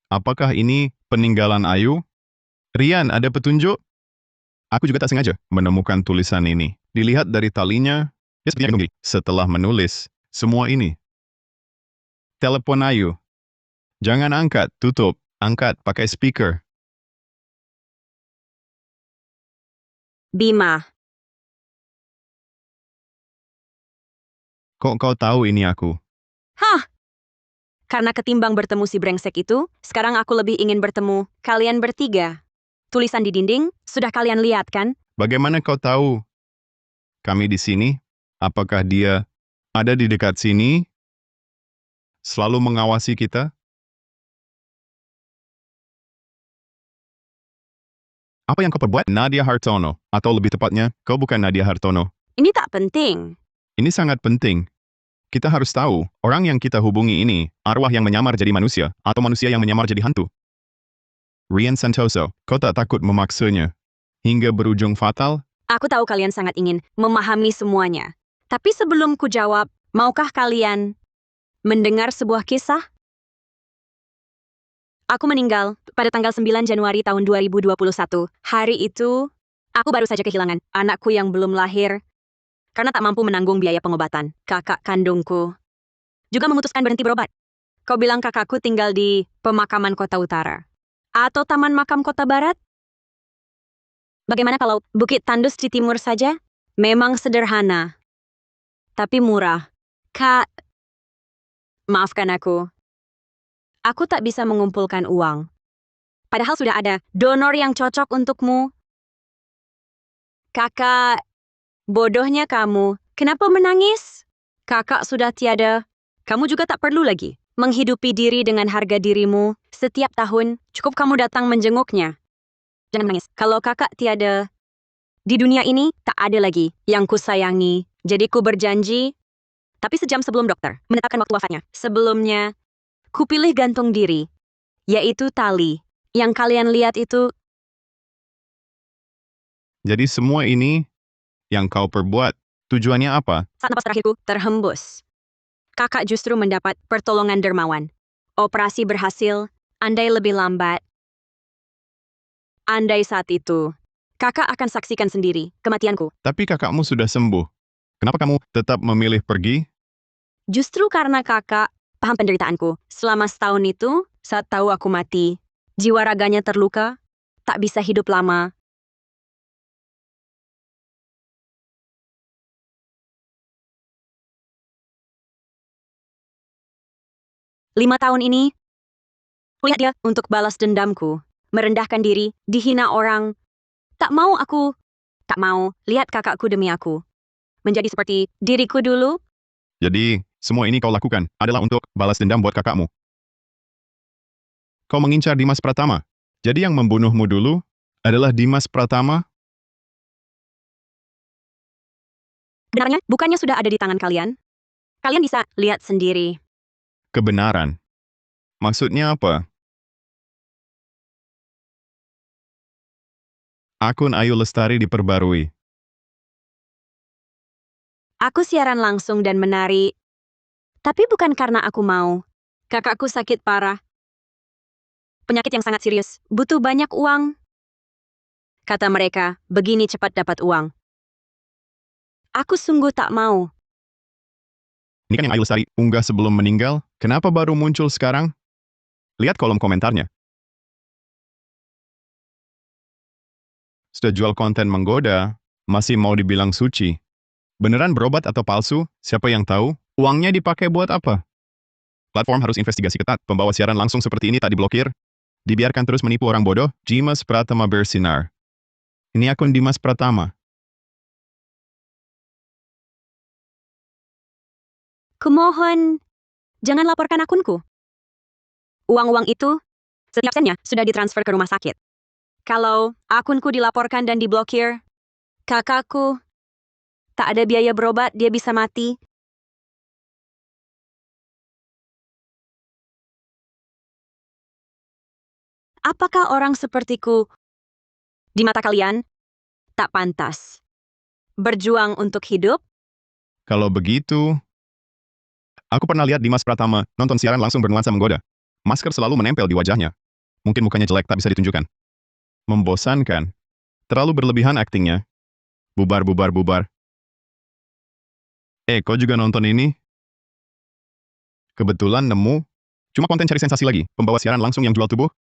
Apakah ini peninggalan Ayu? Rian, ada petunjuk? Aku juga tak sengaja menemukan tulisan ini. Dilihat dari talinya, dia sepertinya bingung. Setelah menulis semua ini. Telepon Ayu. Jangan angkat, tutup. Angkat, pakai speaker. Bima, Kok kau tahu ini aku? hah? Karena ketimbang bertemu si brengsek itu, sekarang aku lebih ingin bertemu kalian bertiga. Tulisan di dinding, sudah kalian lihat kan? Bagaimana kau tahu? Kami di sini? Apakah dia ada di dekat sini? Selalu mengawasi kita? Apa yang kau perbuat? Nadia Hartono. Atau lebih tepatnya, kau bukan Nadia Hartono. Ini tak penting. Ini sangat penting. Kita harus tahu, orang yang kita hubungi ini, arwah yang menyamar jadi manusia, atau manusia yang menyamar jadi hantu. Rian Santoso, kau tak takut memaksanya? Hingga berujung fatal? Aku tahu kalian sangat ingin memahami semuanya. Tapi sebelum ku jawab, maukah kalian mendengar sebuah kisah? Aku meninggal pada tanggal 9 Januari tahun 2021. Hari itu, aku baru saja kehilangan anakku yang belum lahir karena tak mampu menanggung biaya pengobatan. Kakak kandungku juga memutuskan berhenti berobat. Kau bilang kakakku tinggal di pemakaman Kota Utara atau Taman Makam Kota Barat? Bagaimana kalau Bukit Tandus di timur saja? Memang sederhana, tapi murah. Kak, maafkan aku. Aku tak bisa mengumpulkan uang. Padahal sudah ada donor yang cocok untukmu. Kakak, bodohnya kamu. Kenapa menangis? Kakak sudah tiada. Kamu juga tak perlu lagi menghidupi diri dengan harga dirimu. Setiap tahun, cukup kamu datang menjenguknya. Jangan menangis. Kalau kakak tiada, Di dunia ini, tak ada lagi yang kusayangi. Jadi ku berjanji, tapi sejam sebelum dokter menetapkan waktu wafatnya. Sebelumnya, kupilih gantung diri, yaitu tali. Yang kalian lihat itu, Jadi semua ini yang kau perbuat, tujuannya apa? saat napas terakhirku terhembus. Kakak justru mendapat pertolongan dermawan. Operasi berhasil, andai lebih lambat. Andai saat itu, kakak akan saksikan sendiri kematianku. Tapi kakakmu sudah sembuh. Kenapa kamu tetap memilih pergi? Justru karena kakak paham penderitaanku. Selama setahun itu, saat tahu aku mati, jiwa raganya terluka, tak bisa hidup lama. Lima tahun ini, kulihat dia untuk balas dendamku. Merendahkan diri, dihina orang. Tak mau lihat kakakku demi aku. Menjadi seperti diriku dulu. Jadi, semua ini kau lakukan adalah untuk balas dendam buat kakakmu. Kau mengincar Dimas Pratama. Jadi yang membunuhmu dulu adalah Dimas Pratama? Benarnya, bukannya sudah ada di tangan kalian? Kalian bisa lihat sendiri. Kebenaran. Maksudnya apa? Akun Ayu Lestari diperbarui. Aku siaran langsung dan menari. Tapi bukan karena aku mau. Kakakku sakit parah. Penyakit yang sangat serius. Butuh banyak uang. Kata mereka, begini cepat dapat uang. Aku sungguh tak mau. Ini kan yang Ayu Lestari unggah sebelum meninggal, kenapa baru muncul sekarang? Lihat kolom komentarnya. Sudah jual konten menggoda, masih mau dibilang suci. Beneran berobat atau palsu? Siapa yang tahu? Uangnya dipakai buat apa? Platform harus investigasi ketat. Pembawa siaran langsung seperti ini tak diblokir. Dibiarkan terus menipu orang bodoh. Dimas Pratama bersinar. Ini akun Dimas Pratama. Kumohon, jangan laporkan akunku. Uang-uang itu, setiap sennya sudah ditransfer ke rumah sakit. Kalau akunku dilaporkan dan diblokir, kakakku, tak ada biaya berobat, dia bisa mati. Apakah orang sepertiku, di mata kalian, tak pantas berjuang untuk hidup? Kalau begitu, aku pernah lihat Dimas Pratama nonton siaran langsung bernuansa menggoda. Masker selalu menempel di wajahnya. Mungkin mukanya jelek tak bisa ditunjukkan. Membosankan. Terlalu berlebihan aktingnya. Bubar, bubar, bubar. Kau juga nonton ini? Kebetulan nemu. Cuma konten cari sensasi lagi. Pembawa siaran langsung yang jual tubuh.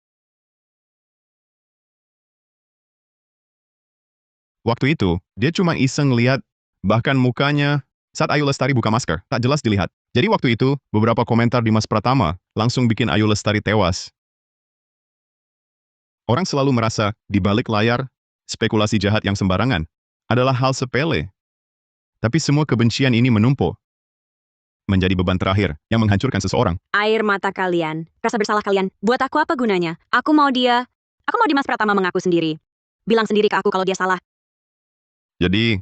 Waktu itu, dia cuma iseng lihat. Bahkan mukanya, saat Ayu Lestari buka masker, tak jelas dilihat. Jadi waktu itu, beberapa komentar Dimas Pratama langsung bikin Ayu Lestari tewas. Orang selalu merasa, di balik layar, spekulasi jahat yang sembarangan adalah hal sepele. Tapi semua kebencian ini menumpuk. Menjadi beban terakhir yang menghancurkan seseorang. Air mata kalian, rasa bersalah kalian, buat aku apa gunanya? Aku mau Dimas Pratama mengaku sendiri. Bilang sendiri ke aku kalau dia salah. Jadi,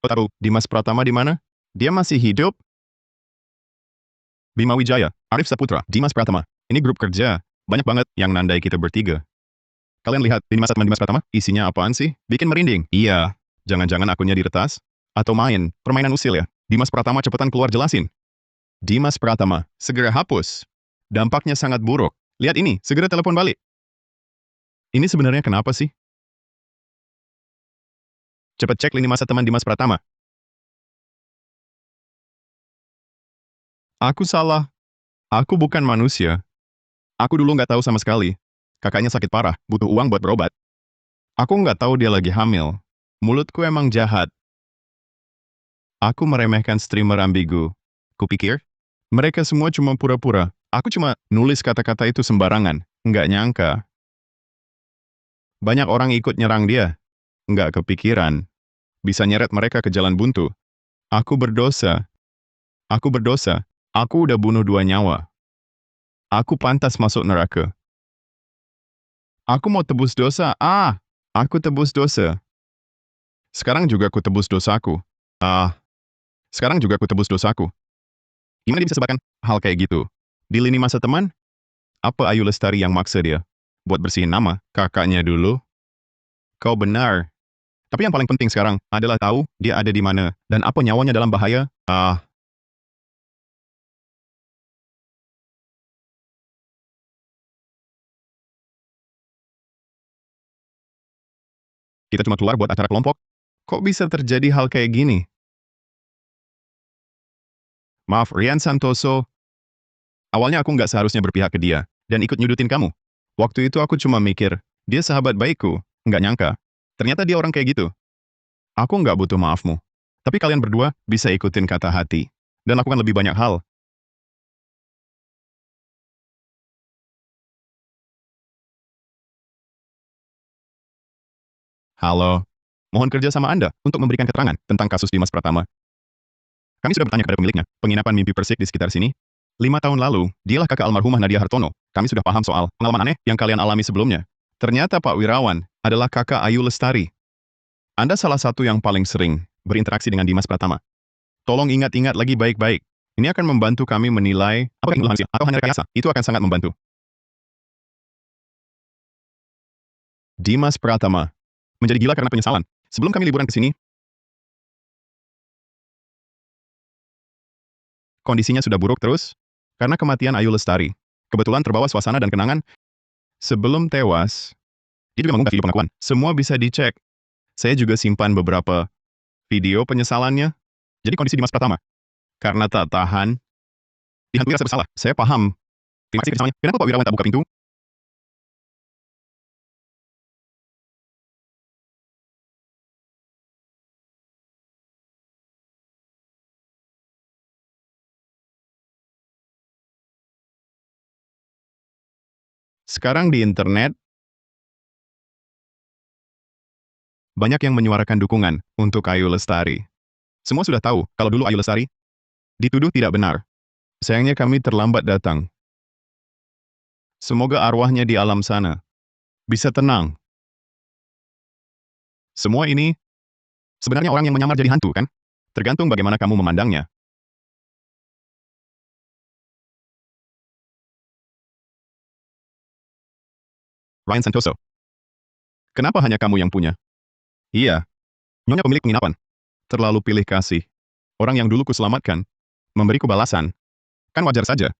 kau tahu Dimas Pratama di mana? Dia masih hidup? Bima Wijaya, Arif Saputra, Dimas Pratama. Ini grup kerja. Banyak banget yang nandai kita bertiga. Kalian lihat, lini masa teman Dimas Pratama, isinya apaan sih? Bikin merinding. Iya, jangan-jangan akunnya diretas? Atau main, permainan usil ya? Dimas Pratama cepetan keluar jelasin. Dimas Pratama, segera hapus. Dampaknya sangat buruk. Lihat ini, segera telepon balik. Ini sebenarnya kenapa sih? Cepat cek lini masa teman Dimas Pratama. Aku salah. Aku bukan manusia. Aku dulu nggak tahu sama sekali. Kakaknya sakit parah, butuh uang buat berobat. Aku nggak tahu dia lagi hamil. Mulutku emang jahat. Aku meremehkan streamer ambigu. Kupikir, mereka semua cuma pura-pura. Aku cuma nulis kata-kata itu sembarangan. Nggak nyangka. Banyak orang ikut nyerang dia. Nggak kepikiran. Bisa nyeret mereka ke jalan buntu. Aku berdosa. Aku berdosa. Aku udah bunuh 2 nyawa. Aku pantas masuk neraka. Aku mau tebus dosa. Aku tebus dosa. Sekarang juga ku tebus dosaku. Ah, sekarang juga ku tebus dosaku. Gimana dia bisa sebabkan hal kayak gitu? Di lini masa teman, apa Ayu Lestari yang maksa dia? Buat bersihin nama kakaknya dulu? Kau benar. Tapi yang paling penting sekarang adalah tahu dia ada di mana dan apa nyawanya dalam bahaya. Kita cuma keluar buat acara kelompok. Kok bisa terjadi hal kayak gini? Maaf, Rian Santoso. Awalnya aku nggak seharusnya berpihak ke dia dan ikut nyudutin kamu. Waktu itu aku cuma mikir, dia sahabat baikku. Nggak nyangka. Ternyata dia orang kayak gitu. Aku nggak butuh maafmu. Tapi kalian berdua bisa ikutin kata hati dan lakukan lebih banyak hal. Halo. Mohon kerja sama Anda untuk memberikan keterangan tentang kasus Dimas Pratama. Kami sudah bertanya kepada pemiliknya, penginapan Mimpi Persik di sekitar sini. 5 tahun lalu, dialah kakak almarhumah Nadia Hartono. Kami sudah paham soal pengalaman aneh yang kalian alami sebelumnya. Ternyata Pak Wirawan adalah kakak Ayu Lestari. Anda salah satu yang paling sering berinteraksi dengan Dimas Pratama. Tolong ingat-ingat lagi baik-baik. Ini akan membantu kami menilai apakah ini hasil atau hanya rekayasa. Itu akan sangat membantu. Dimas Pratama menjadi gila karena penyesalan. Sebelum kami liburan ke sini, kondisinya sudah buruk terus karena kematian Ayu Lestari. Kebetulan terbawa suasana dan kenangan. Sebelum tewas, dia juga mengunggah video pengakuan. Semua bisa dicek. Saya juga simpan beberapa video penyesalannya. Jadi kondisi Dimas Pratama. Karena tak tahan, dihantui rasa bersalah. Saya paham. Terima kasih kerjasamanya. Kenapa Pak Wirawan tak buka pintu? Sekarang di internet, banyak yang menyuarakan dukungan untuk Ayu Lestari. Semua sudah tahu kalau dulu Ayu Lestari dituduh tidak benar. Sayangnya kami terlambat datang. Semoga arwahnya di alam sana bisa tenang. Semua ini sebenarnya orang yang menyamar jadi hantu, kan? Tergantung bagaimana kamu memandangnya. Ryan Santoso. Kenapa hanya kamu yang punya? Iya, Nyonya pemilik penginapan. Terlalu pilih kasih. Orang yang dulu kuselamatkan, memberiku balasan. Kan wajar saja.